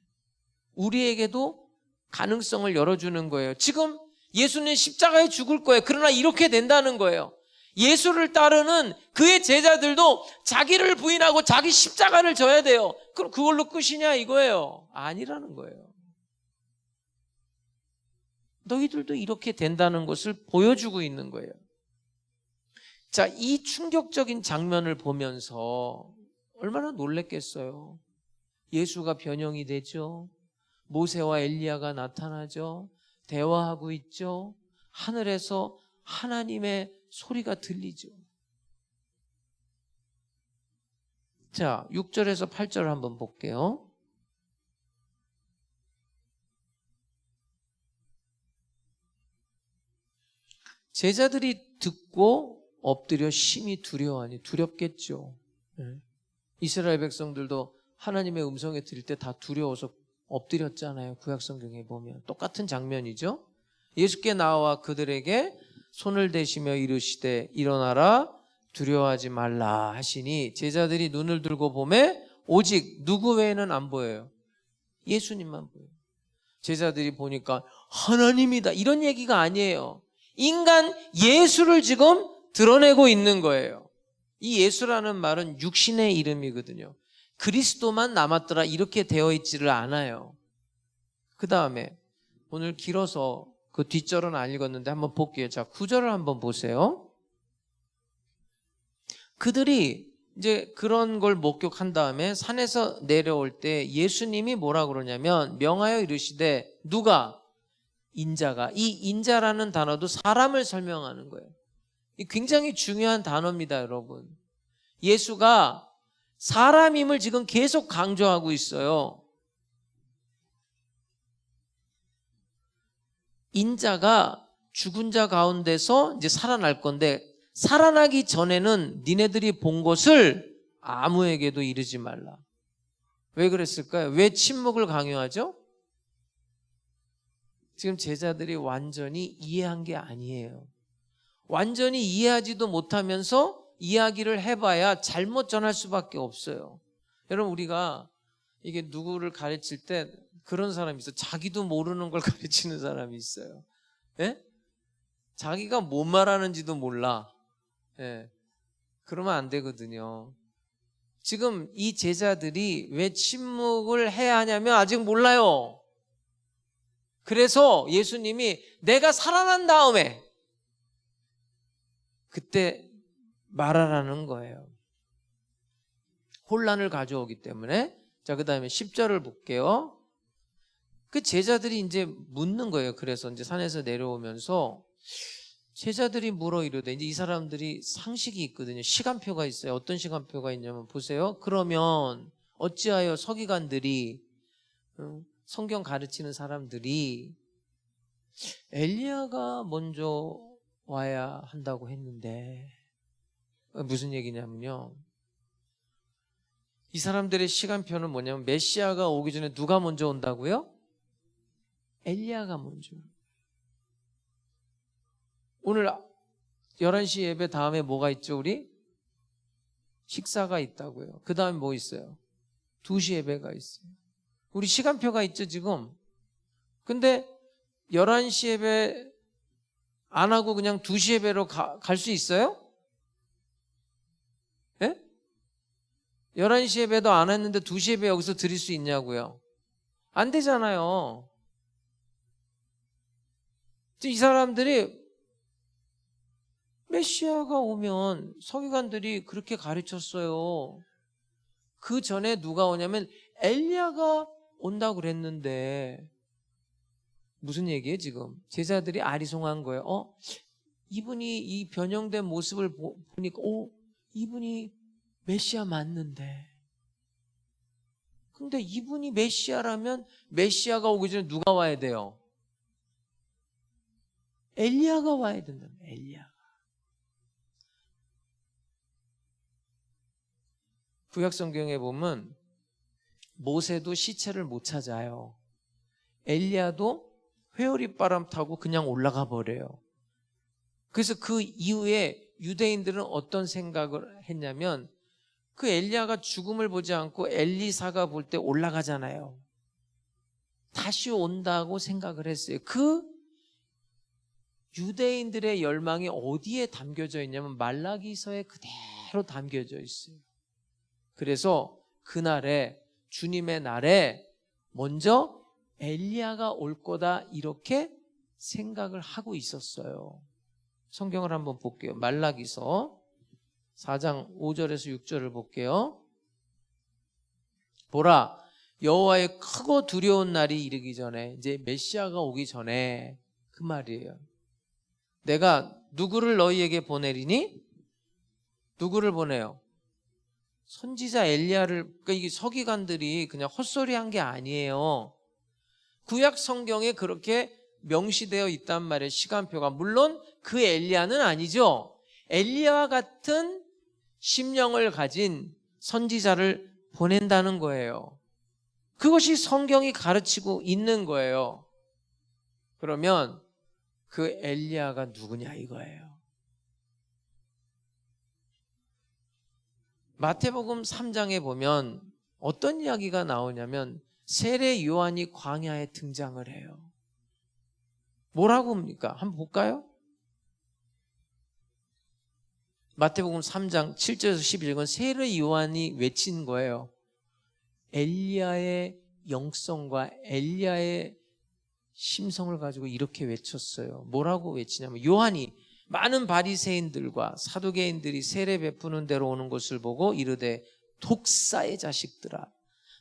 우리에게도 가능성을 열어주는 거예요. 지금 예수는 십자가에 죽을 거예요. 그러나 이렇게 된다는 거예요. 예수를 따르는 그의 제자들도 자기를 부인하고 자기 십자가를 져야 돼요. 그럼 그걸로 끝이냐 이거예요. 아니라는 거예요. 너희들도 이렇게 된다는 것을 보여주고 있는 거예요. 자, 이 충격적인 장면을 보면서 얼마나 놀랬겠어요. 예수가 변형이 되죠. 모세와 엘리야가 나타나죠. 대화하고 있죠. 하늘에서 하나님의 소리가 들리죠. 자, 6절에서 8절 한번 볼게요. 제자들이 듣고 엎드려 심히 두려워하니 두렵겠죠. 이스라엘 백성들도 하나님의 음성에 들을 때 다 두려워서 엎드렸잖아요. 구약성경에 보면 똑같은 장면이죠. 예수께 나와 그들에게 손을 대시며 이르시되 일어나라 두려워하지 말라 하시니 제자들이 눈을 들고 보매 오직 누구 외에는 안 보여요. 예수님만 보여요. 제자들이 보니까 하나님이다 이런 얘기가 아니에요. 인간 예수를 지금 드러내고 있는 거예요. 이 예수라는 말은 육신의 이름이거든요. 그리스도만 남았더라 이렇게 되어 있지를 않아요. 그 다음에 오늘 길어서 그 뒷절은 안 읽었는데 한번 볼게요. 자, 9절을 한번 보세요. 그들이 이제 그런 걸 목격한 다음에 산에서 내려올 때 예수님이 뭐라 그러냐면 명하여 이르시되 누가? 인자가. 이 인자라는 단어도 사람을 설명하는 거예요. 굉장히 중요한 단어입니다, 여러분. 예수가 사람임을 지금 계속 강조하고 있어요. 인자가 죽은 자 가운데서 이제 살아날 건데 살아나기 전에는 니네들이 본 것을 아무에게도 이르지 말라. 왜 그랬을까요? 왜 침묵을 강요하죠? 지금 제자들이 완전히 이해한 게 아니에요. 완전히 이해하지도 못하면서 이야기를 해봐야 잘못 전할 수밖에 없어요. 여러분 우리가 이게 누구를 가르칠 때 그런 사람이 있어요. 자기도 모르는 걸 가르치는 사람이 있어요. 예? 자기가 뭐 말하는지도 몰라. 예. 그러면 안 되거든요. 지금 이 제자들이 왜 침묵을 해야 하냐면 아직 몰라요. 그래서 예수님이 내가 살아난 다음에 그때 말하라는 거예요. 혼란을 가져오기 때문에. 자, 그 다음에 10절을 볼게요. 그 제자들이 이제 묻는 거예요. 그래서 이제 산에서 내려오면서 제자들이 물어 이르되 이제 이 사람들이 상식이 있거든요. 시간표가 있어요. 어떤 시간표가 있냐면 보세요. 그러면 어찌하여 서기관들이 성경 가르치는 사람들이 엘리야가 먼저 와야 한다고 했는데 무슨 얘기냐면요. 이 사람들의 시간표는 뭐냐면 메시아가 오기 전에 누가 먼저 온다고요? 엘리야가 먼저. 오늘 11시 예배 다음에 뭐가 있죠 우리? 식사가 있다고요. 그 다음에 뭐 있어요? 2시 예배가 있어요. 우리 시간표가 있죠 지금. 근데 11시 예배 안 하고 그냥 2시 예배로 갈 수 있어요? 예? 11시 예배도 안 했는데 2시 예배 여기서 드릴 수 있냐고요? 안 되잖아요. 이 사람들이 메시아가 오면 서기관들이 그렇게 가르쳤어요. 그 전에 누가 오냐면 엘리야가 온다고 그랬는데 무슨 얘기예요 지금? 제자들이 아리송한 거예요. 이분이 이 변형된 모습을 보니까 이분이 메시아 맞는데. 근데 이분이 메시아라면 메시아가 오기 전에 누가 와야 돼요? 엘리야가 와야 된다. 엘리야가. 구약 성경에 보면 모세도 시체를 못 찾아요. 엘리야도 회오리바람 타고 그냥 올라가 버려요. 그래서 그 이후에 유대인들은 어떤 생각을 했냐면 그 엘리야가 죽음을 보지 않고 엘리사가 볼 때 올라가잖아요. 다시 온다고 생각을 했어요. 그 유대인들의 열망이 어디에 담겨져 있냐면 말라기서에 그대로 담겨져 있어요. 그래서 그날에 주님의 날에 먼저 엘리야가 올 거다 이렇게 생각을 하고 있었어요. 성경을 한번 볼게요. 말라기서 4장 5절에서 6절을 볼게요. 보라, 여호와의 크고 두려운 날이 이르기 전에, 이제 메시아가 오기 전에 그 말이에요. 내가 누구를 너희에게 보내리니? 누구를 보내요? 선지자 엘리야를. 그러니까 이게 서기관들이 그냥 헛소리한 게 아니에요. 구약 성경에 그렇게 명시되어 있단 말이에요. 시간표가. 물론 그 엘리야는 아니죠. 엘리야와 같은 심령을 가진 선지자를 보낸다는 거예요. 그것이 성경이 가르치고 있는 거예요. 그러면 그 엘리야가 누구냐 이거예요. 마태복음 3장에 보면 어떤 이야기가 나오냐면 세례 요한이 광야에 등장을 해요. 뭐라고 합니까? 한번 볼까요? 마태복음 3장 7절에서 11절은 세례 요한이 외친 거예요. 엘리야의 영성과 엘리야의 심성을 가지고 이렇게 외쳤어요. 뭐라고 외치냐면 요한이 많은 바리새인들과 사두개인들이 세례 베푸는 데로 오는 것을 보고 이르되 독사의 자식들아,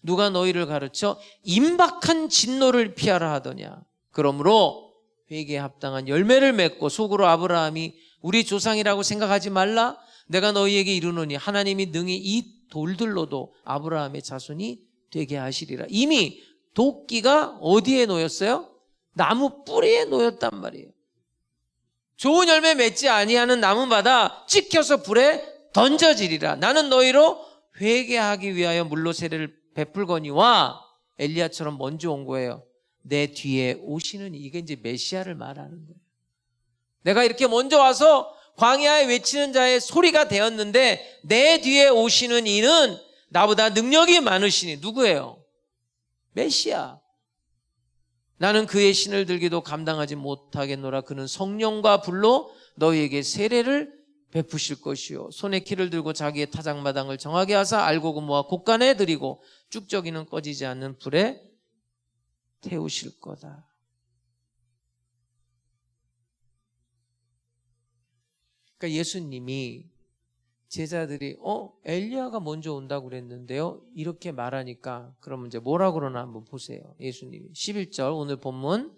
누가 너희를 가르쳐 임박한 진노를 피하라 하더냐. 그러므로 회개에 합당한 열매를 맺고 속으로 아브라함이 우리 조상이라고 생각하지 말라. 내가 너희에게 이르노니 하나님이 능히 이 돌들로도 아브라함의 자손이 되게 하시리라. 이미 도끼가 어디에 놓였어요? 나무 뿌리에 놓였단 말이에요. 좋은 열매 맺지 아니하는 나무마다 찍혀서 불에 던져지리라. 나는 너희로 회개하기 위하여 물로 세례를 베풀거니와. 엘리야처럼 먼저 온 거예요. 내 뒤에 오시는, 이게 이제 메시아를 말하는 거예요. 내가 이렇게 먼저 와서 광야에 외치는 자의 소리가 되었는데 내 뒤에 오시는 이는 나보다 능력이 많으시니. 누구예요? 메시아. 나는 그의 신을 들기도 감당하지 못하겠노라. 그는 성령과 불로 너희에게 세례를 베푸실 것이요 손에 키를 들고 자기의 타작마당을 정하게 하사 알곡을 모아 곡간에 들이고 쭉저기는 꺼지지 않는 불에 태우실 거다. 그러니까 예수님이 제자들이 엘리야가 먼저 온다고 그랬는데요, 이렇게 말하니까 그러면 이제 뭐라 그러나 한번 보세요. 예수님이 11절, 오늘 본문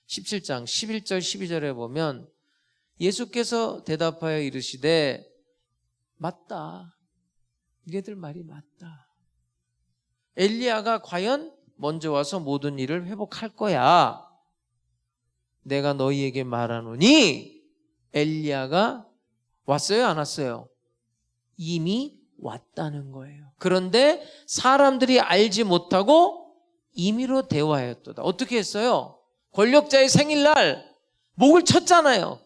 17장 11절 12절에 보면 예수께서 대답하여 이르시되 맞다. 니네들 말이 맞다. 엘리야가 과연 먼저 와서 모든 일을 회복할 거야. 내가 너희에게 말하노니 엘리야가 왔어요, 안 왔어요? 이미 왔다는 거예요. 그런데 사람들이 알지 못하고 임의로 대화했도다. 어떻게 했어요? 권력자의 생일날 목을 쳤잖아요.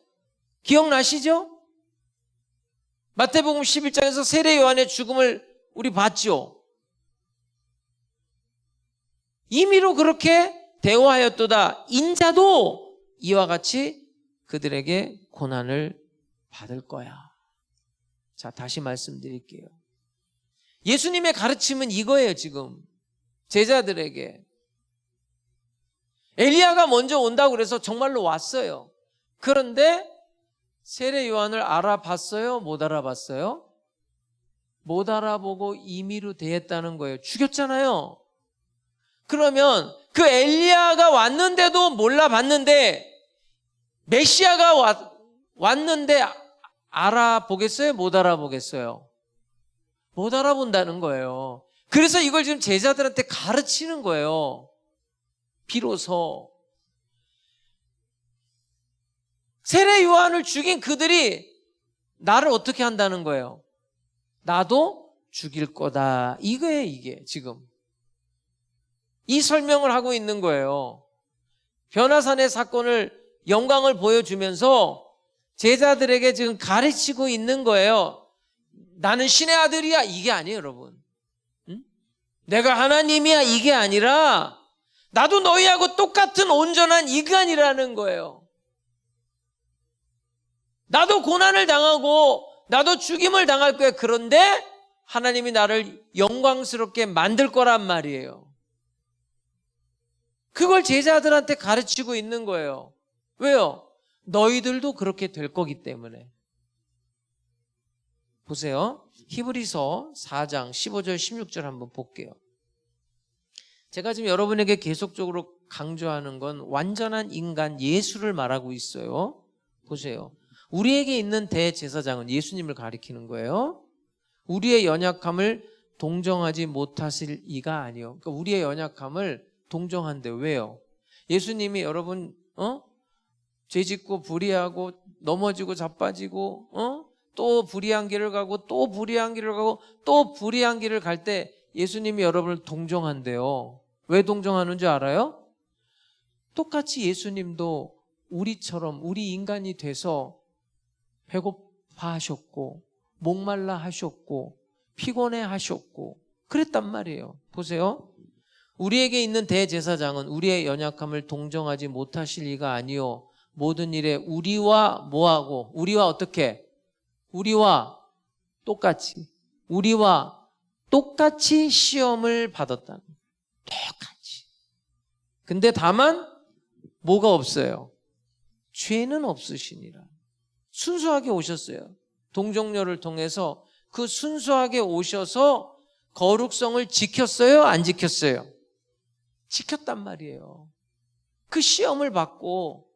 기억나시죠? 마태복음 11장에서 세례 요한의 죽음을 우리 봤죠? 임의로 그렇게 대화하였도다. 인자도 이와 같이 그들에게 고난을 받을 거야. 자, 다시 말씀드릴게요. 예수님의 가르침은 이거예요. 지금 제자들에게 엘리야가 먼저 온다고 그래서 정말로 왔어요. 그런데 세례 요한을 알아봤어요? 못 알아봤어요? 못 알아보고 임의로 대했다는 거예요. 죽였잖아요. 그러면 그 엘리야가 왔는데도 몰라봤는데 메시아가 왔는데 알아보겠어요? 못 알아보겠어요? 못 알아본다는 거예요. 그래서 이걸 지금 제자들한테 가르치는 거예요. 비로소 세례 요한을 죽인 그들이 나를 어떻게 한다는 거예요? 나도 죽일 거다. 이거예요, 이게 지금. 이 설명을 하고 있는 거예요. 변화산의 사건을, 영광을 보여주면서 제자들에게 지금 가르치고 있는 거예요. 나는 신의 아들이야. 이게 아니에요, 여러분. 응? 내가 하나님이야. 이게 아니라 나도 너희하고 똑같은 온전한 인간이라는 거예요. 나도 고난을 당하고 나도 죽임을 당할 거예요. 그런데 하나님이 나를 영광스럽게 만들 거란 말이에요. 그걸 제자들한테 가르치고 있는 거예요. 왜요? 너희들도 그렇게 될 거기 때문에. 보세요. 히브리서 4장 15절 16절 한번 볼게요. 제가 지금 여러분에게 계속적으로 강조하는 건 완전한 인간 예수를 말하고 있어요. 보세요. 우리에게 있는 대제사장은 예수님을 가리키는 거예요. 우리의 연약함을 동정하지 못하실 이가 아니요. 그러니까 우리의 연약함을 동정한대. 왜요? 예수님이 여러분 죄짓고 불의하고 넘어지고 자빠지고 또 불의한 길을 가고 또 불의한 길을 가고 또 불의한 길을 갈 때 예수님이 여러분을 동정한대요. 왜 동정하는 줄 알아요? 똑같이 예수님도 우리처럼 우리 인간이 돼서 배고파 하셨고 목말라 하셨고 피곤해 하셨고 그랬단 말이에요. 보세요. 우리에게 있는 대제사장은 우리의 연약함을 동정하지 못하실 이가 아니요 모든 일에 우리와 뭐하고 우리와 어떻게? 우리와 똑같이 시험을 받았다는 거예요. 똑같이. 근데 다만 뭐가 없어요? 죄는 없으시니라. 순수하게 오셨어요. 동정녀를 통해서 그 순수하게 오셔서 거룩성을 지켰어요? 안 지켰어요? 지켰단 말이에요. 그 시험을 받고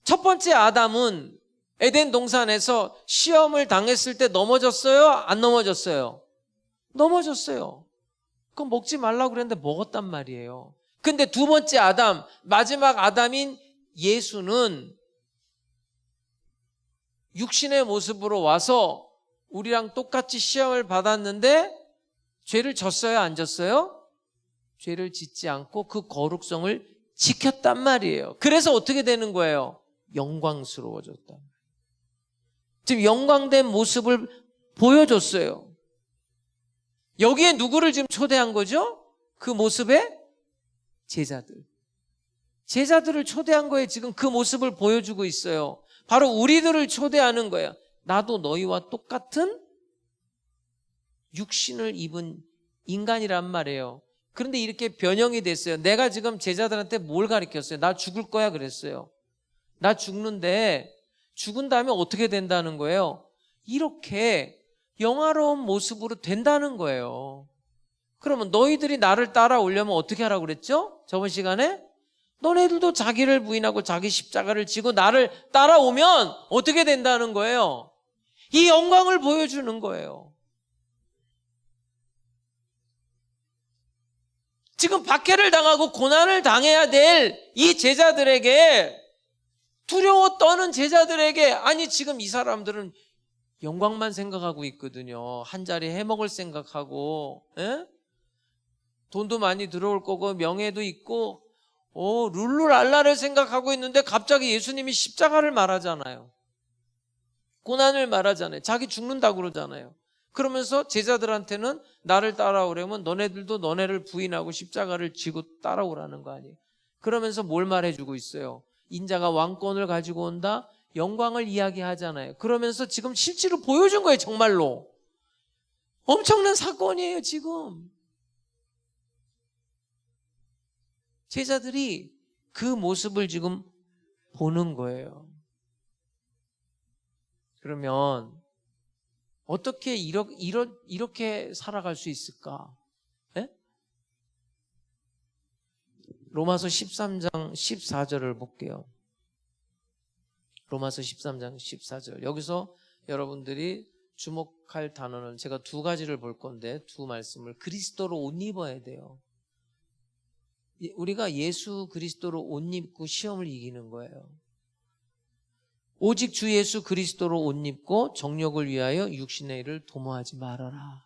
첫 번째 아담은 에덴 동산에서 시험을 당했을 때 넘어졌어요? 안 넘어졌어요? 넘어졌어요. 그럼 먹지 말라고 그랬는데 먹었단 말이에요. 근데 두 번째 아담, 마지막 아담인 예수는 육신의 모습으로 와서 우리랑 똑같이 시험을 받았는데 죄를 졌어요? 안 졌어요? 죄를 짓지 않고 그 거룩성을 지켰단 말이에요. 그래서 어떻게 되는 거예요? 영광스러워졌다. 지금 영광된 모습을 보여줬어요. 여기에 누구를 지금 초대한 거죠? 그 모습에 제자들을 초대한 거예요. 지금 그 모습을 보여주고 있어요. 바로 우리들을 초대하는 거예요. 나도 너희와 똑같은 육신을 입은 인간이란 말이에요. 그런데 이렇게 변형이 됐어요. 내가 지금 제자들한테 뭘 가르쳤어요? 나 죽을 거야 그랬어요. 나 죽는데 죽은 다음에 어떻게 된다는 거예요? 이렇게 영화로운 모습으로 된다는 거예요. 그러면 너희들이 나를 따라오려면 어떻게 하라고 그랬죠? 저번 시간에 너네들도 자기를 부인하고 자기 십자가를 지고 나를 따라오면 어떻게 된다는 거예요? 이 영광을 보여주는 거예요. 지금 박해를 당하고 고난을 당해야 될 이 제자들에게, 두려워 떠는 제자들에게, 아니 지금 이 사람들은 영광만 생각하고 있거든요. 한 자리 해먹을 생각하고, 돈도 많이 들어올 거고 명예도 있고 룰루랄라를 생각하고 있는데 갑자기 예수님이 십자가를 말하잖아요. 고난을 말하잖아요. 자기 죽는다고 그러잖아요. 그러면서 제자들한테는 나를 따라오려면 너네들도 너네를 부인하고 십자가를 지고 따라오라는 거 아니에요. 그러면서 뭘 말해주고 있어요? 인자가 왕권을 가지고 온다, 영광을 이야기하잖아요. 그러면서 지금 실제로 보여준 거예요. 정말로 엄청난 사건이에요. 지금 제자들이 그 모습을 지금 보는 거예요. 그러면 어떻게 이렇게 살아갈 수 있을까? 로마서 13장 14절을 볼게요. 로마서 13장 14절. 여기서 여러분들이 주목할 단어는 제가 두 가지를 볼 건데 두 말씀을 그리스도로 옷 입어야 돼요. 우리가 예수 그리스도로 옷 입고 시험을 이기는 거예요. 오직 주 예수 그리스도로 옷 입고 정욕을 위하여 육신의 일을 도모하지 말아라.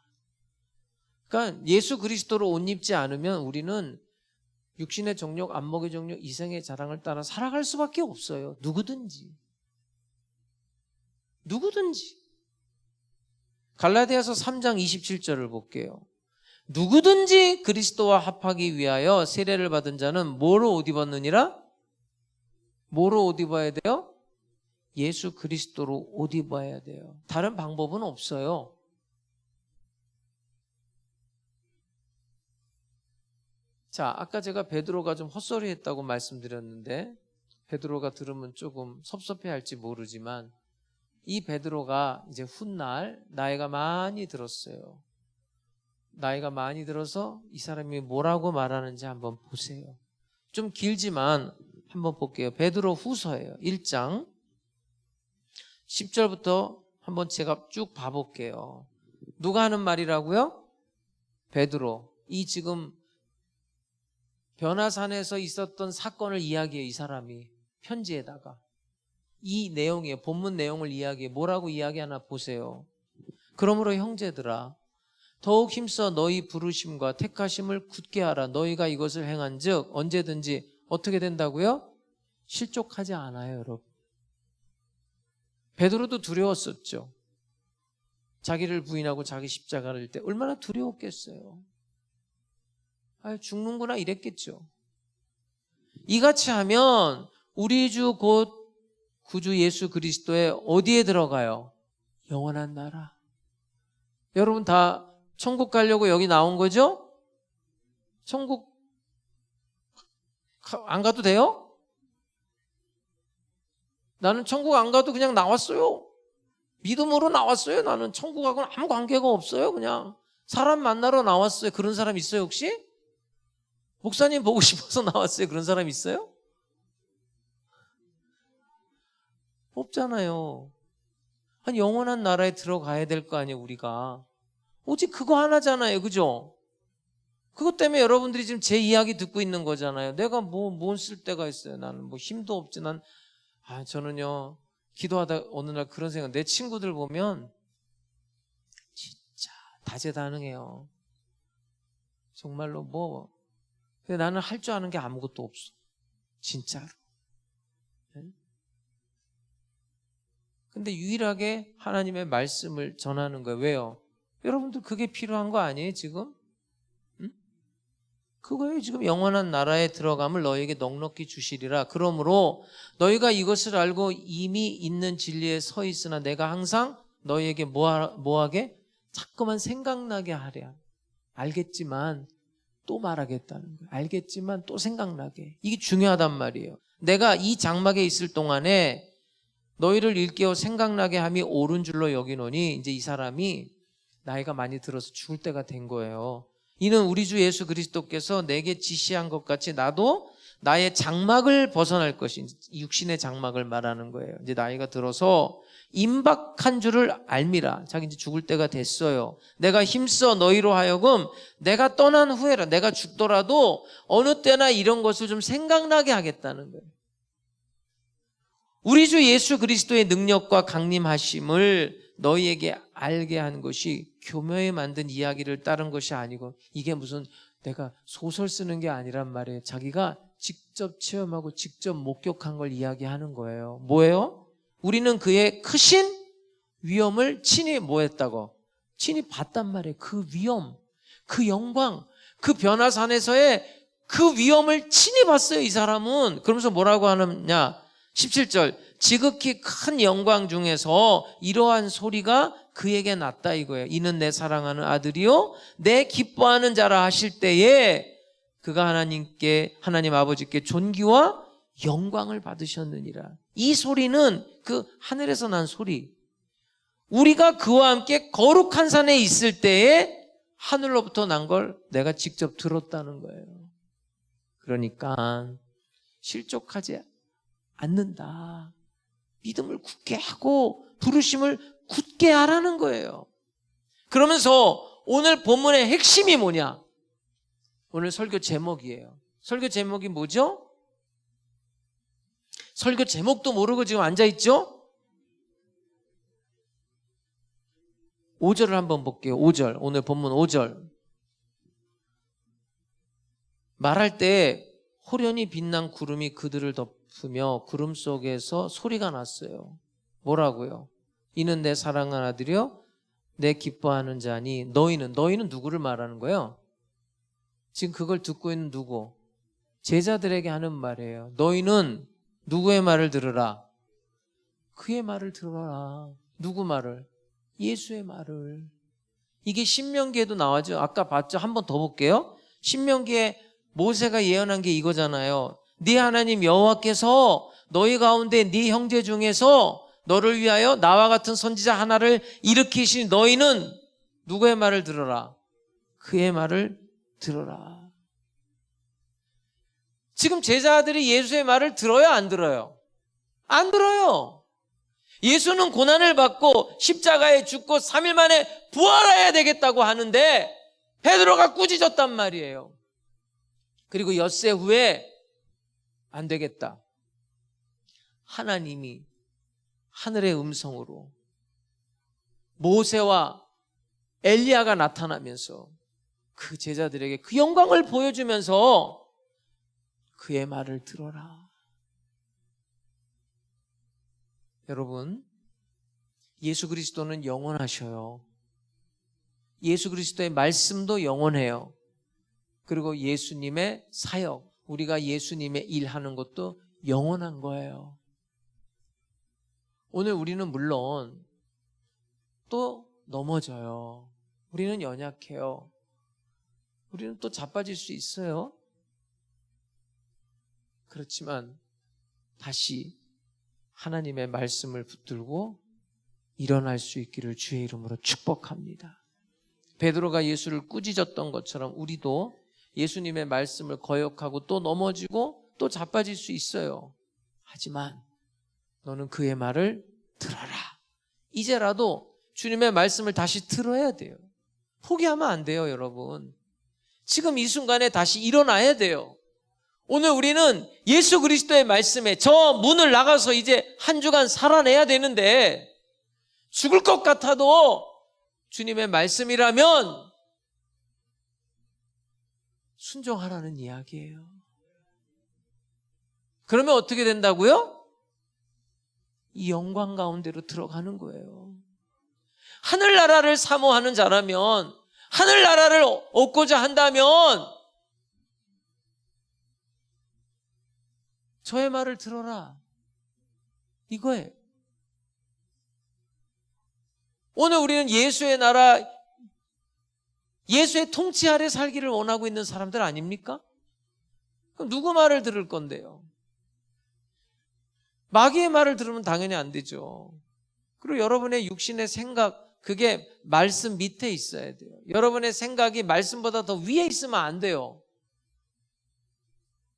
그러니까 예수 그리스도로 옷 입지 않으면 우리는 육신의 정욕, 안목의 정욕, 이생의 자랑을 따라 살아갈 수밖에 없어요. 누구든지. 갈라디아서 3장 27절을 볼게요. 누구든지 그리스도와 합하기 위하여 세례를 받은 자는 뭐로 옷 입었느니라? 뭐로 옷 입어야 돼요? 예수 그리스도로 옷 입어야 돼요. 다른 방법은 없어요. 자, 아까 제가 베드로가 좀 헛소리했다고 말씀드렸는데 베드로가 들으면 조금 섭섭해할지 모르지만 이 베드로가 이제 훗날 나이가 많이 들었어요. 나이가 많이 들어서 이 사람이 뭐라고 말하는지 한번 보세요. 좀 길지만 한번 볼게요. 베드로 후서예요. 1장 10절부터 한번 제가 쭉 봐볼게요. 누가 하는 말이라고요? 베드로. 이 지금 변화산에서 있었던 사건을 이야기해요. 이 사람이 편지에다가 이 내용이에요. 본문 내용을 이야기해. 뭐라고 이야기하나 보세요. 그러므로 형제들아 더욱 힘써 너희 부르심과 택하심을 굳게 하라. 너희가 이것을 행한 즉 언제든지 어떻게 된다고요? 실족하지 않아요. 여러분. 베드로도 두려웠었죠. 자기를 부인하고 자기 십자가를 질 때 얼마나 두려웠겠어요. 죽는구나 이랬겠죠. 이같이 하면 우리 주 곧 구주 예수 그리스도의 어디에 들어가요? 영원한 나라. 여러분 다 천국 가려고 여기 나온 거죠? 천국 안 가도 돼요? 나는 천국 안 가도 그냥 나왔어요. 믿음으로 나왔어요. 나는 천국하고는 아무 관계가 없어요. 그냥 사람 만나러 나왔어요. 그런 사람 있어요 혹시? 목사님 보고 싶어서 나왔어요. 그런 사람 있어요? 없잖아요. 한 영원한 나라에 들어가야 될 거 아니에요 우리가. 오직 그거 하나잖아요. 그죠? 그것 때문에 여러분들이 지금 제 이야기 듣고 있는 거잖아요. 내가 뭔 쓸데가 있어요. 나는 뭐 힘도 없지. 저는요 기도하다 어느 날 그런 생각. 내 친구들 보면 진짜 다재다능해요. 정말로 근데 나는 할 줄 아는 게 아무것도 없어. 진짜로. 근데 유일하게 하나님의 말씀을 전하는 거예요. 왜요? 여러분들 그게 필요한 거 아니에요 지금? 응? 그거예요. 지금 영원한 나라에 들어감을 너희에게 넉넉히 주시리라. 그러므로 너희가 이것을 알고 이미 있는 진리에 서 있으나 내가 항상 너희에게 뭐하게? 자꾸만 생각나게 하랴. 알겠지만 또 말하겠다는 거예요. 알겠지만 또 생각나게. 이게 중요하단 말이에요. 내가 이 장막에 있을 동안에 너희를 일깨워 생각나게 함이 옳은 줄로 여기노니 이제 이 사람이 나이가 많이 들어서 죽을 때가 된 거예요. 이는 우리 주 예수 그리스도께서 내게 지시한 것 같이 나도 나의 장막을 벗어날 것이 육신의 장막을 말하는 거예요. 이제 나이가 들어서 임박한 줄을 알미라. 자기 이제 죽을 때가 됐어요. 내가 힘써 너희로 하여금 내가 떠난 후에라. 내가 죽더라도 어느 때나 이런 것을 좀 생각나게 하겠다는 거예요. 우리 주 예수 그리스도의 능력과 강림하심을 너희에게 알게 한 것이 교묘에 만든 이야기를 따른 것이 아니고 이게 무슨 내가 소설 쓰는 게 아니란 말이에요. 자기가 직접 체험하고 직접 목격한 걸 이야기하는 거예요. 뭐예요? 우리는 그의 크신 위엄을 친히 뭐했다고? 친히 봤단 말이에요. 그 위엄, 그 영광, 그 변화산에서의 그 위엄을 친히 봤어요. 이 사람은. 그러면서 뭐라고 하느냐? 17절 지극히 큰 영광 중에서 이러한 소리가 그에게 났다 이거예요. 이는 내 사랑하는 아들이요 내 기뻐하는 자라 하실 때에 그가 하나님 아버지께 존귀와 영광을 받으셨느니라. 이 소리는 그 하늘에서 난 소리. 우리가 그와 함께 거룩한 산에 있을 때에 하늘로부터 난 걸 내가 직접 들었다는 거예요. 그러니까 실족하지 않는다. 믿음을 굳게 하고 부르심을 굳게 하라는 거예요. 그러면서 오늘 본문의 핵심이 뭐냐? 오늘 설교 제목이에요. 설교 제목이 뭐죠? 설교 제목도 모르고 지금 앉아있죠? 5절을 한번 볼게요. 5절. 오늘 본문 5절. 말할 때 호련히 빛난 구름이 그들을 덮으며 구름 속에서 소리가 났어요. 뭐라고요? 이는 내 사랑하는 아들이여 내 기뻐하는 자니. 너희는 누구를 말하는 거예요? 지금 그걸 듣고 있는 누구? 제자들에게 하는 말이에요. 너희는 누구의 말을 들으라? 그의 말을 들어라. 누구 말을? 예수의 말을. 이게 신명기에도 나와죠. 아까 봤죠? 한 번 더 볼게요. 신명기에 모세가 예언한 게 이거잖아요. 네 하나님 여호와께서 너희 가운데 네 형제 중에서 너를 위하여 나와 같은 선지자 하나를 일으키시니 너희는 누구의 말을 들어라? 그의 말을 들어라. 지금 제자들이 예수의 말을 들어요, 안 들어요? 안 들어요. 예수는 고난을 받고 십자가에 죽고 3일 만에 부활해야 되겠다고 하는데 베드로가 꾸짖었단 말이에요. 그리고 엿새 후에 안 되겠다. 하나님이 하늘의 음성으로 모세와 엘리야가 나타나면서 그 제자들에게 그 영광을 보여주면서 그의 말을 들어라. 여러분, 예수 그리스도는 영원하셔요. 예수 그리스도의 말씀도 영원해요. 그리고 예수님의 사역, 우리가 예수님의 일하는 것도 영원한 거예요. 오늘 우리는 물론 또 넘어져요. 우리는 연약해요. 우리는 또 자빠질 수 있어요. 그렇지만 다시 하나님의 말씀을 붙들고 일어날 수 있기를 주의 이름으로 축복합니다. 베드로가 예수를 꾸짖었던 것처럼 우리도 예수님의 말씀을 거역하고 또 넘어지고 또 자빠질 수 있어요. 하지만 너는 그의 말을 들어라. 이제라도 주님의 말씀을 다시 들어야 돼요. 포기하면 안 돼요, 여러분. 지금 이 순간에 다시 일어나야 돼요. 오늘 우리는 예수 그리스도의 말씀에 저 문을 나가서 이제 한 주간 살아내야 되는데 죽을 것 같아도 주님의 말씀이라면 순종하라는 이야기예요. 그러면 어떻게 된다고요? 이 영광 가운데로 들어가는 거예요. 하늘나라를 사모하는 자라면, 하늘나라를 얻고자 한다면 저의 말을 들어라. 이거예요. 오늘 우리는 예수의 나라, 예수의 통치 아래 살기를 원하고 있는 사람들 아닙니까? 그럼 누구 말을 들을 건데요? 마귀의 말을 들으면 당연히 안 되죠. 그리고 여러분의 육신의 생각, 그게 말씀 밑에 있어야 돼요. 여러분의 생각이 말씀보다 더 위에 있으면 안 돼요.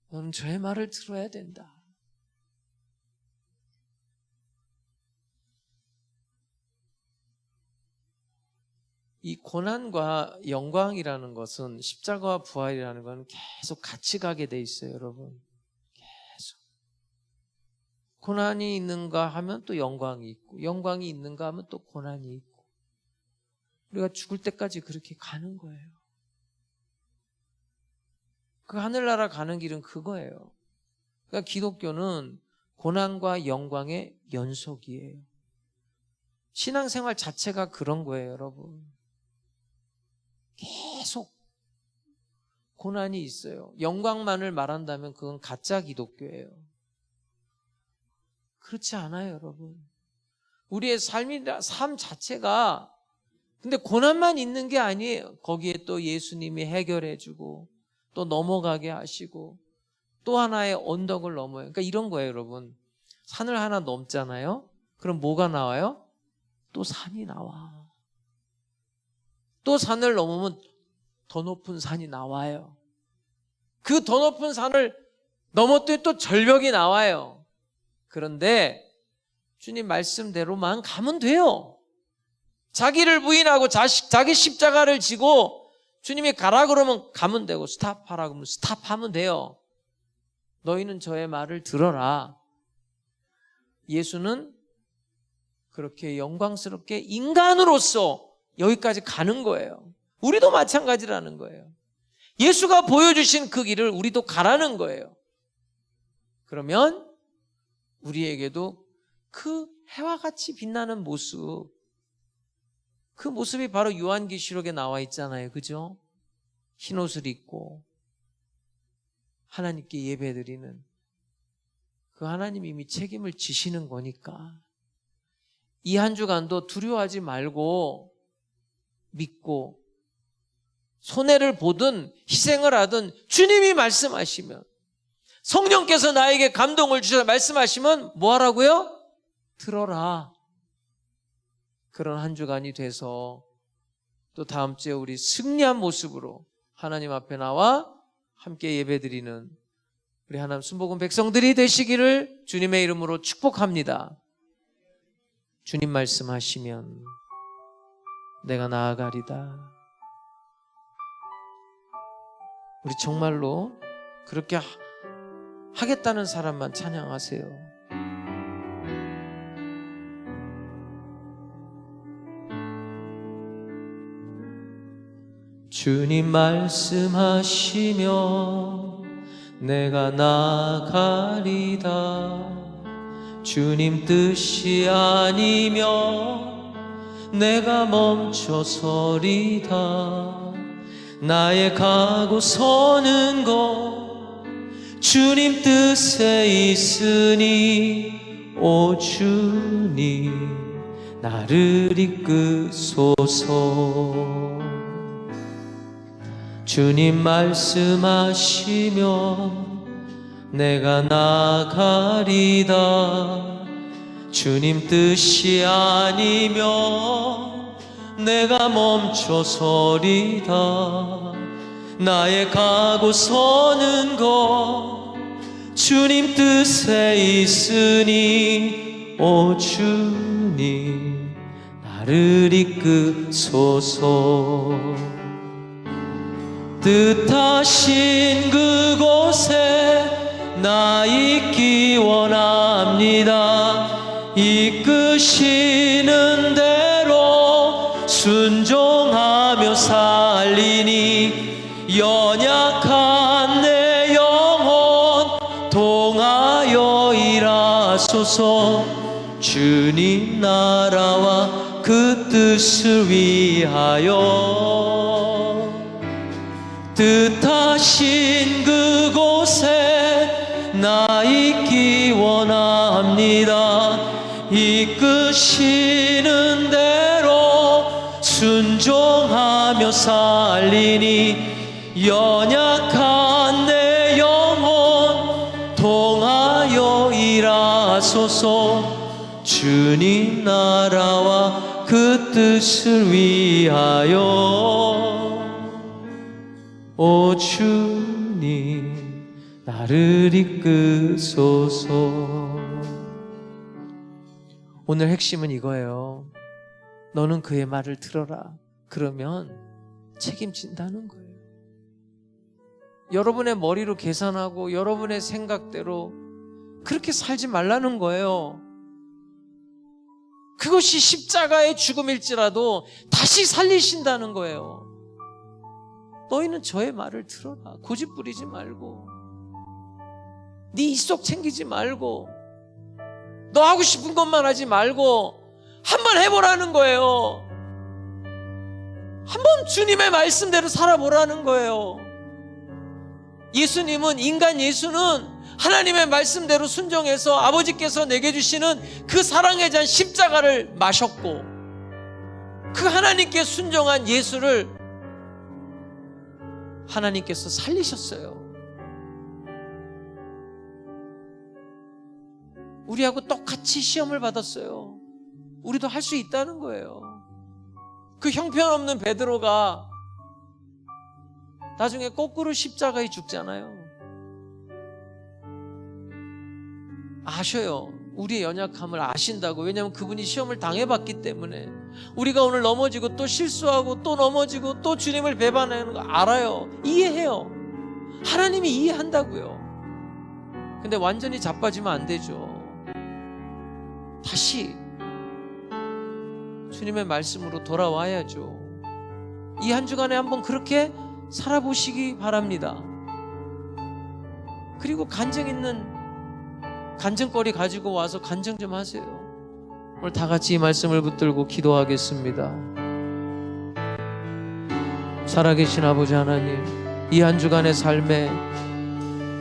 너는 저의 말을 들어야 된다. 이 고난과 영광이라는 것은, 십자가와 부활이라는 건 계속 같이 가게 돼 있어요, 여러분. 계속. 고난이 있는가 하면 또 영광이 있고, 영광이 있는가 하면 또 고난이 있고, 우리가 죽을 때까지 그렇게 가는 거예요. 그 하늘나라 가는 길은 그거예요. 그러니까 기독교는 고난과 영광의 연속이에요. 신앙생활 자체가 그런 거예요, 여러분. 계속 고난이 있어요. 영광만을 말한다면 그건 가짜 기독교예요. 그렇지 않아요, 여러분. 우리의 삶 자체가, 근데 고난만 있는 게 아니에요. 거기에 또 예수님이 해결해주고 또 넘어가게 하시고 또 하나의 언덕을 넘어요. 그러니까 이런 거예요, 여러분. 산을 하나 넘잖아요. 그럼 뭐가 나와요? 또 산이 나와. 또 산을 넘으면 더 높은 산이 나와요. 그 더 높은 산을 넘었더니 또 절벽이 나와요. 그런데 주님 말씀대로만 가면 돼요. 자기를 부인하고 자기 십자가를 지고 주님이 가라 그러면 가면 되고, 스탑하라 그러면 스탑하면 돼요. 너희는 저의 말을 들어라. 예수는 그렇게 영광스럽게 인간으로서 여기까지 가는 거예요. 우리도 마찬가지라는 거예요. 예수가 보여주신 그 길을 우리도 가라는 거예요. 그러면 우리에게도 그 해와 같이 빛나는 모습, 그 모습이 바로 요한계시록에 나와 있잖아요. 그죠? 흰 옷을 입고 하나님께 예배드리는 그 하나님이 이미 책임을 지시는 거니까 이 한 주간도 두려워하지 말고 믿고 손해를 보든 희생을 하든 주님이 말씀하시면, 성령께서 나에게 감동을 주셔서 말씀하시면 뭐 하라고요? 들어라. 그런 한 주간이 돼서 또 다음 주에 우리 승리한 모습으로 하나님 앞에 나와 함께 예배드리는 우리 하나님 순복음 백성들이 되시기를 주님의 이름으로 축복합니다. 주님 말씀하시면 내가 나아가리다. 우리 정말로 그렇게 하겠다는 사람만 찬양하세요. 주님 말씀하시며 내가 나아가리다. 주님 뜻이 아니면 내가 멈춰서리다. 나의 가고 서는 것 주님 뜻에 있으니 오 주님 나를 이끄소서. 주님 말씀하시면 내가 나아가리다. 주님 뜻이 아니면 내가 멈춰서리다. 나의 가고 서는 것 주님 뜻에 있으니 오 주님 나를 이끄소서. 뜻하신 그곳에 나 있기 원합니다. 이끄시는 대로 순종하며 살리니 연약한 내 영혼 동하여 일하소서. 주님 나라와 그 뜻을 위하여 뜻하신 그곳에 나 있기 원합니다. 이끄시는 대로 순종하며 살리니 연약한 내 영혼 통하여 일하소서. 주님 나라와 그 뜻을 위하여 오 주님 나를 이끄소서. 오늘 핵심은 이거예요. 너는 그의 말을 들어라. 그러면 책임진다는 거예요. 여러분의 머리로 계산하고 여러분의 생각대로 그렇게 살지 말라는 거예요. 그것이 십자가의 죽음일지라도 다시 살리신다는 거예요. 너희는 저의 말을 들어라. 고집 부리지 말고, 네 입속 챙기지 말고, 너 하고 싶은 것만 하지 말고 한번 해보라는 거예요. 한번 주님의 말씀대로 살아보라는 거예요. 예수님은, 인간 예수는 하나님의 말씀대로 순종해서 아버지께서 내게 주시는 그 사랑의 잔 십자가를 마셨고, 그 하나님께 순종한 예수를 하나님께서 살리셨어요. 우리하고 똑같이 시험을 받았어요. 우리도 할 수 있다는 거예요. 그 형편없는 베드로가 나중에 거꾸로 십자가에 죽잖아요. 아셔요. 우리의 연약함을 아신다고. 왜냐하면 그분이 시험을 당해봤기 때문에. 우리가 오늘 넘어지고 또 실수하고 또 넘어지고 또 주님을 배반하는 거 알아요. 이해해요. 하나님이 이해한다고요. 근데 완전히 자빠지면 안 되죠. 다시 주님의 말씀으로 돌아와야죠. 이 한 주간에 한번 그렇게 살아보시기 바랍니다. 그리고 간증 있는 간증거리 가지고 와서 간증 좀 하세요. 오늘 다 같이 이 말씀을 붙들고 기도하겠습니다. 살아계신 아버지 하나님, 이 한 주간의 삶에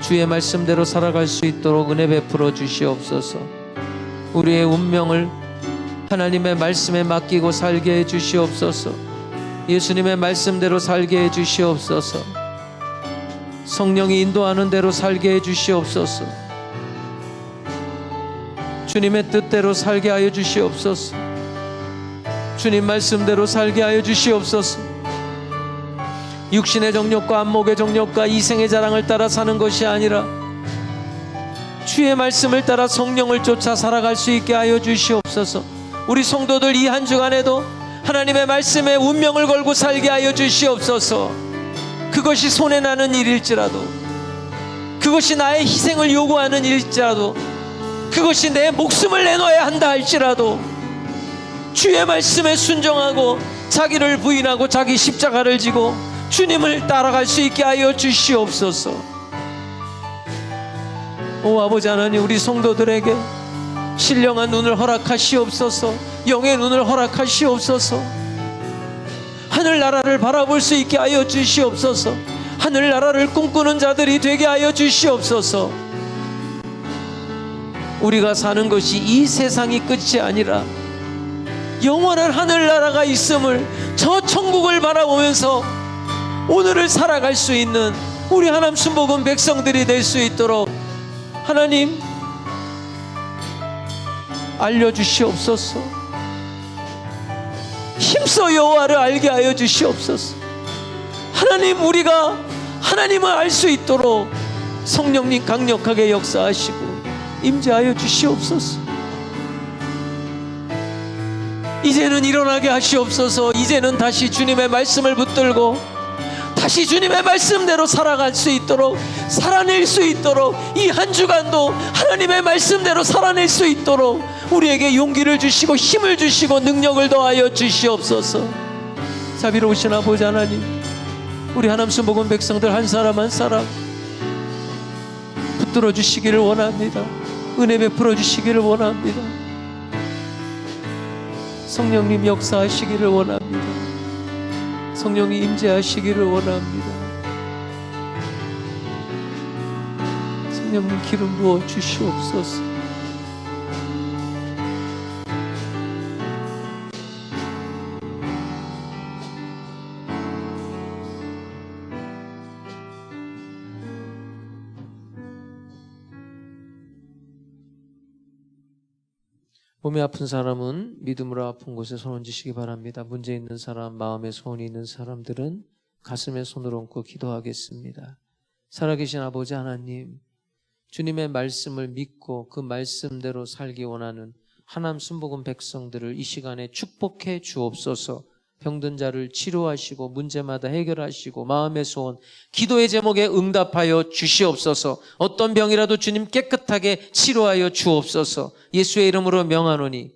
주의 말씀대로 살아갈 수 있도록 은혜 베풀어 주시옵소서. 우리의 운명을 하나님의 말씀에 맡기고 살게 해 주시옵소서. 예수님의 말씀대로 살게 해 주시옵소서. 성령이 인도하는 대로 살게 해 주시옵소서. 주님의 뜻대로 살게 하여 주시옵소서. 주님 말씀대로 살게 하여 주시옵소서. 육신의 정욕과 안목의 정욕과 이생의 자랑을 따라 사는 것이 아니라 주의 말씀을 따라 성령을 쫓아 살아갈 수 있게 하여 주시옵소서. 우리 성도들 이 한 주간에도 하나님의 말씀에 운명을 걸고 살게 하여 주시옵소서. 그것이 손해나는 일일지라도, 그것이 나의 희생을 요구하는 일일지라도, 그것이 내 목숨을 내놓아야 한다 할지라도 주의 말씀에 순종하고 자기를 부인하고 자기 십자가를 지고 주님을 따라갈 수 있게 하여 주시옵소서. 오 아버지 하나님, 우리 성도들에게 신령한 눈을 허락하시옵소서. 영의 눈을 허락하시옵소서. 하늘나라를 바라볼 수 있게 하여 주시옵소서. 하늘나라를 꿈꾸는 자들이 되게 하여 주시옵소서. 우리가 사는 것이 이 세상이 끝이 아니라 영원한 하늘나라가 있음을, 저 천국을 바라보면서 오늘을 살아갈 수 있는 우리 하나님 순복음 백성들이 될 수 있도록 하나님 알려주시옵소서. 힘써 여호와를 알게 하여 주시옵소서. 하나님, 우리가 하나님을 알 수 있도록 성령님 강력하게 역사하시고 임재하여 주시옵소서. 이제는 일어나게 하시옵소서. 이제는 다시 주님의 말씀을 붙들고 다시 주님의 말씀대로 살아갈 수 있도록, 살아낼 수 있도록, 이 한 주간도 하나님의 말씀대로 살아낼 수 있도록 우리에게 용기를 주시고 힘을 주시고 능력을 더하여 주시옵소서. 자비로우신 아버지 하나님, 우리 하나님 순복음 백성들 한 사람 한 사람 붙들어 주시기를 원합니다. 은혜 베풀어 주시기를 원합니다. 성령님 역사하시기를 원합니다. 성령이 임재하시기를 원합니다. 성령님 기름 부어 주시옵소서. 몸이 아픈 사람은 믿음으로 아픈 곳에 손 얹으시기 바랍니다. 문제 있는 사람, 마음에 소원이 있는 사람들은 가슴에 손을 얹고 기도하겠습니다. 살아계신 아버지 하나님, 주님의 말씀을 믿고 그 말씀대로 살기 원하는 하나님 순복음 백성들을 이 시간에 축복해 주옵소서. 병든 자를 치료하시고 문제마다 해결하시고 마음의 소원, 기도의 제목에 응답하여 주시옵소서. 어떤 병이라도 주님 깨끗하게 치료하여 주옵소서. 예수의 이름으로 명하노니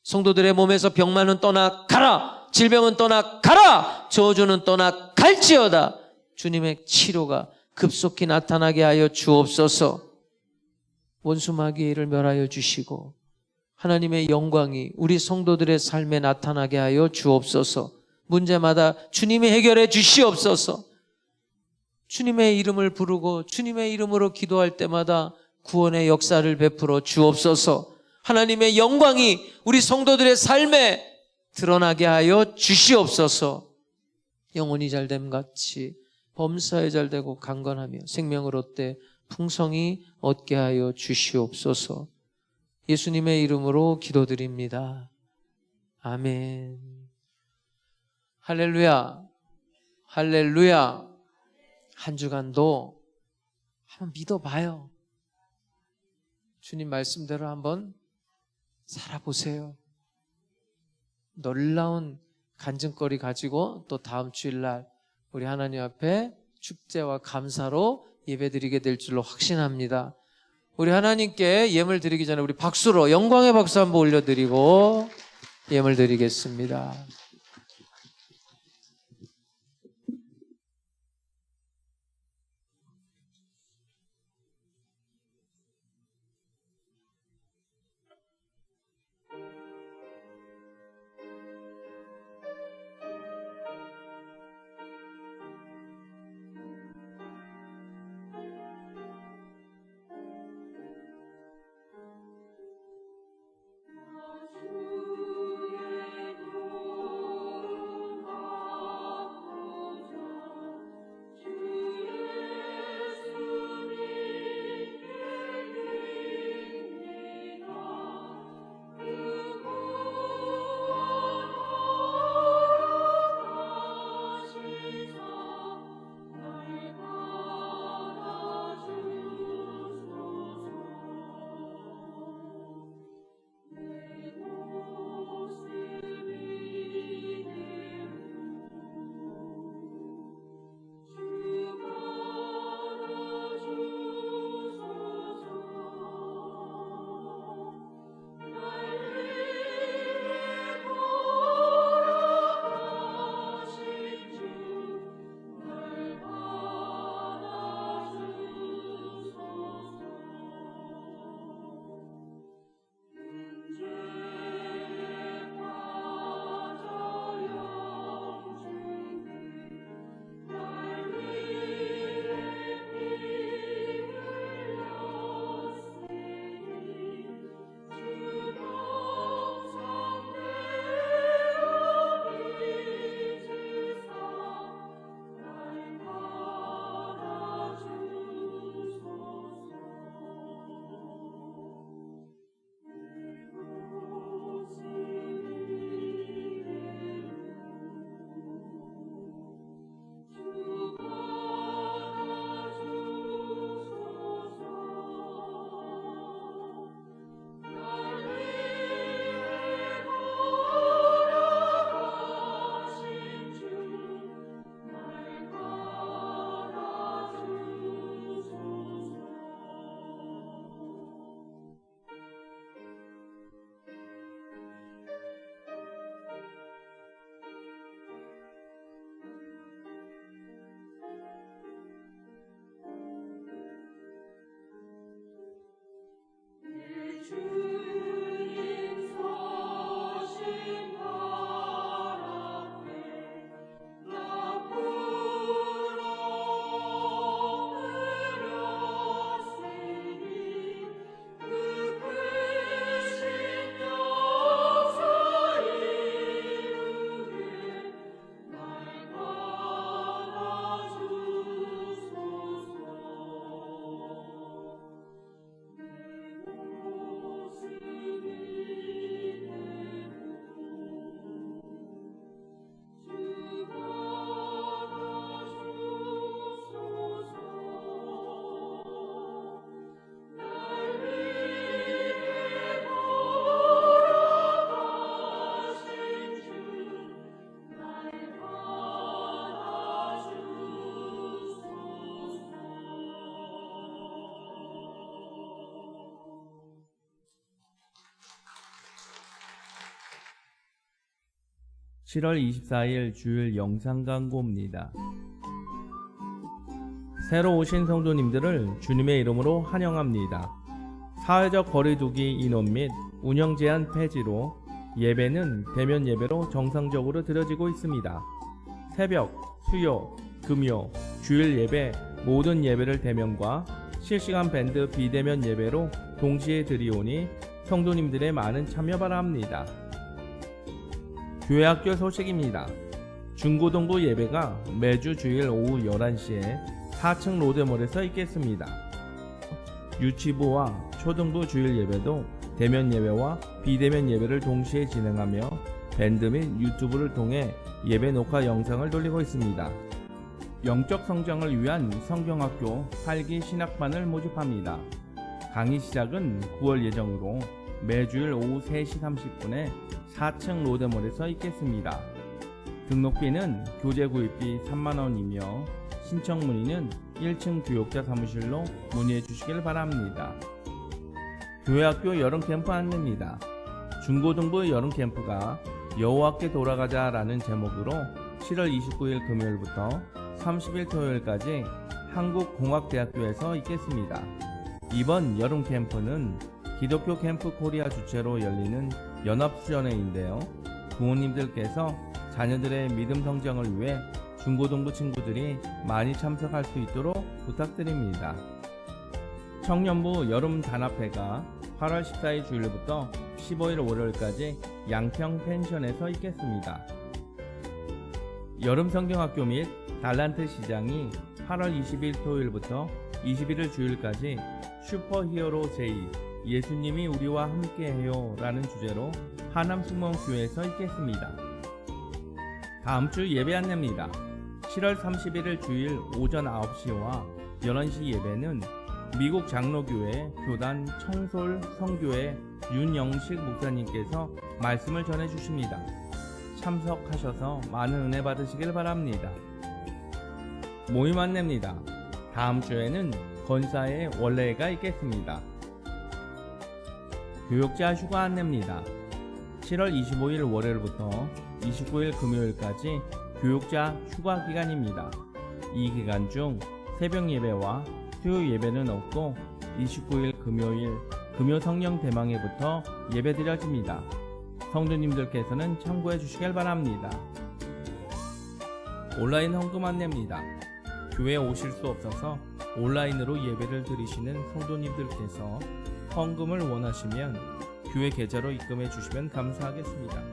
성도들의 몸에서 병만은 떠나가라, 질병은 떠나가라, 저주는 떠나갈지어다. 주님의 치료가 급속히 나타나게 하여 주옵소서. 원수 마귀를 멸하여 주시고 하나님의 영광이 우리 성도들의 삶에 나타나게 하여 주옵소서. 문제마다 주님이 해결해 주시옵소서. 주님의 이름을 부르고 주님의 이름으로 기도할 때마다 구원의 역사를 베풀어 주옵소서. 하나님의 영광이 우리 성도들의 삶에 드러나게 하여 주시옵소서. 영혼이 잘됨 같이 범사에 잘되고 강건하며 생명을 얻되 풍성히 얻게 하여 주시옵소서. 예수님의 이름으로 기도드립니다. 아멘. 할렐루야, 할렐루야. 한 주간도 한번 믿어봐요. 주님 말씀대로 한번 살아보세요. 놀라운 간증거리 가지고 또 다음 주일날 우리 하나님 앞에 축제와 감사로 예배드리게 될 줄로 확신합니다. 우리 하나님께 예물 드리기 전에 우리 박수로 영광의 박수 한번 올려드리고 예물 드리겠습니다. (7월 24일) 주일 영상 광고입니다. 새로 오신 성도님들을 주님의 이름으로 환영합니다. 사회적 거리두기 인원 및 운영 제한 폐지로 예배는 대면 예배로 정상적으로 드려지고 있습니다. 새벽, 수요, 금요, 주일 예배 모든 예배를 대면과 실시간 밴드 비대면 예배로 동시에 드리오니 성도님들의 많은 참여 바랍니다. 교회학교 소식입니다. 중고등부 예배가 매주 주일 오후 11시에 4층 로드몰에서 있겠습니다. 유치부와 초등부 주일 예배도 대면 예배와 비대면 예배를 동시에 진행하며 밴드 및 유튜브를 통해 예배 녹화 영상을 돌리고 있습니다. 영적 성장을 위한 성경학교 8기 신학반을 모집합니다. 강의 시작은 9월 예정으로 매주일 오후 3시 30분에 4층 로데몰에서 있겠습니다. 등록비는 교재 구입비 3만원이며 신청 문의는 1층 교육자 사무실로 문의해 주시길 바랍니다. 교회학교 여름캠프 안내입니다. 중고등부 여름캠프가 여호와께 돌아가자라는 제목으로 7월 29일 금요일부터 30일 토요일까지 한국공학대학교에서 있겠습니다. 이번 여름캠프는 기독교 캠프 코리아 주최로 열리는 연합수련회인데요. 부모님들께서 자녀들의 믿음 성장을 위해 중고등부 친구들이 많이 참석할 수 있도록 부탁드립니다. 청년부 여름 단합회가 8월 14일 주일부터 15일 월요일까지 양평 펜션에서 있겠습니다. 여름 성경학교 및 달란트 시장이 8월 20일 토요일부터 21일 주일까지 슈퍼히어로 제2 예수님이 우리와 함께해요 라는 주제로 하남승무원교회에서 있겠습니다. 다음주 예배 안내입니다. 7월 31일 주일 오전 9시와 11시 예배는 미국 장로교회 교단 청솔 성교회 윤영식 목사님께서 말씀을 전해주십니다. 참석하셔서 많은 은혜 받으시길 바랍니다. 모임 안내입니다. 다음 주에는 건사의 원래가 있겠습니다. 교육자 휴가 안내입니다. 7월 25일 월요일부터 29일 금요일까지 교육자 휴가 기간입니다. 이 기간 중 새벽 예배와 수요 예배는 없고 29일 금요일 금요 성령 대망회부터 예배 드려집니다. 성도님들께서는 참고해 주시길 바랍니다. 온라인 헌금 안내입니다. 교회에 오실 수 없어서 온라인으로 예배를 드리시는 성도님들께서 헌금을 원하시면 교회 계좌로 입금해 주시면 감사하겠습니다.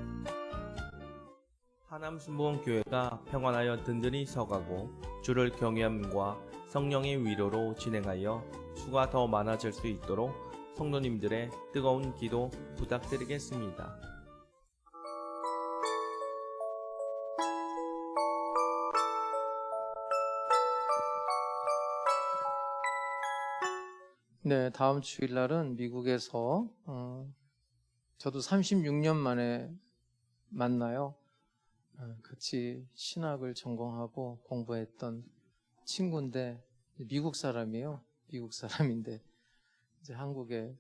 하남순복음교회가 평안하여 든든히 서가고 주를 경외함과 성령의 위로로 진행하여 수가 더 많아질 수 있도록 성도님들의 뜨거운 기도 부탁드리겠습니다. 네, 다음 주일날은 미국에서 저도 36년 만에 만나요. 같이 신학을 전공하고 공부했던 친구인데 미국 사람이에요. 미국 사람인데 이제 한국에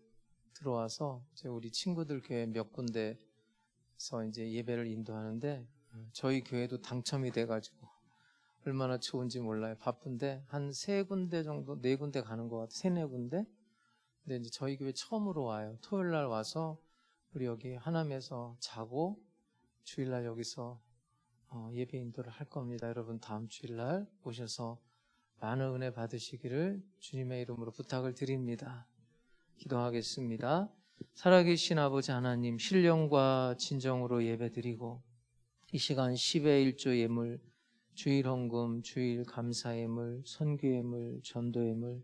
들어와서 이제 우리 친구들 교회 몇 군데서 이제 예배를 인도하는데 저희 교회도 당첨이 돼가지고 얼마나 좋은지 몰라요. 바쁜데 한 3군데 정도, 4군데 가는 것 같아요. 3, 4군데. 근데 이제 저희 교회 처음으로 와요. 토요일 날 와서 우리 여기 하남에서 자고 주일날 여기서 예배 인도를 할 겁니다. 여러분 다음 주일날 오셔서 많은 은혜 받으시기를 주님의 이름으로 부탁을 드립니다. 기도하겠습니다. 살아계신 아버지 하나님, 신령과 진정으로 예배드리고 이 시간 10의 1조 예물, 주일 헌금, 주일 감사 예물, 선교 예물, 전도 예물,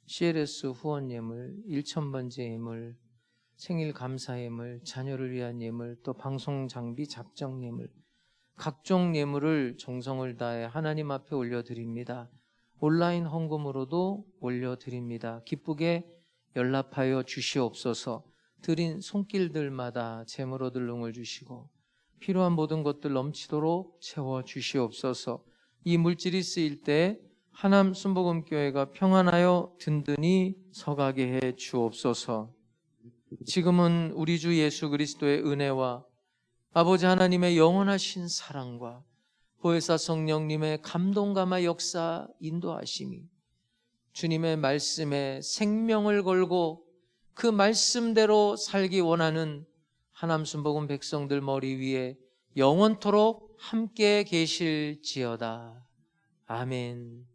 CLS 후원 예물, 1000번째 예물, 생일 감사 예물, 자녀를 위한 예물, 또 방송 장비 작정 예물, 각종 예물을 정성을 다해 하나님 앞에 올려드립니다. 온라인 헌금으로도 올려드립니다. 기쁘게 연락하여 주시옵소서. 드린 손길들마다 재물 얻을 능을 주시고 필요한 모든 것들 넘치도록 채워 주시옵소서. 이 물질이 쓰일 때 하남 순복음교회가 평안하여 든든히 서가게 해 주옵소서. 지금은 우리 주 예수 그리스도의 은혜와 아버지 하나님의 영원하신 사랑과 보혜사 성령님의 감동감화 역사 인도하심이 주님의 말씀에 생명을 걸고 그 말씀대로 살기 원하는 하남 순복음 백성들 머리 위에 영원토록 함께 계실지어다. 아멘.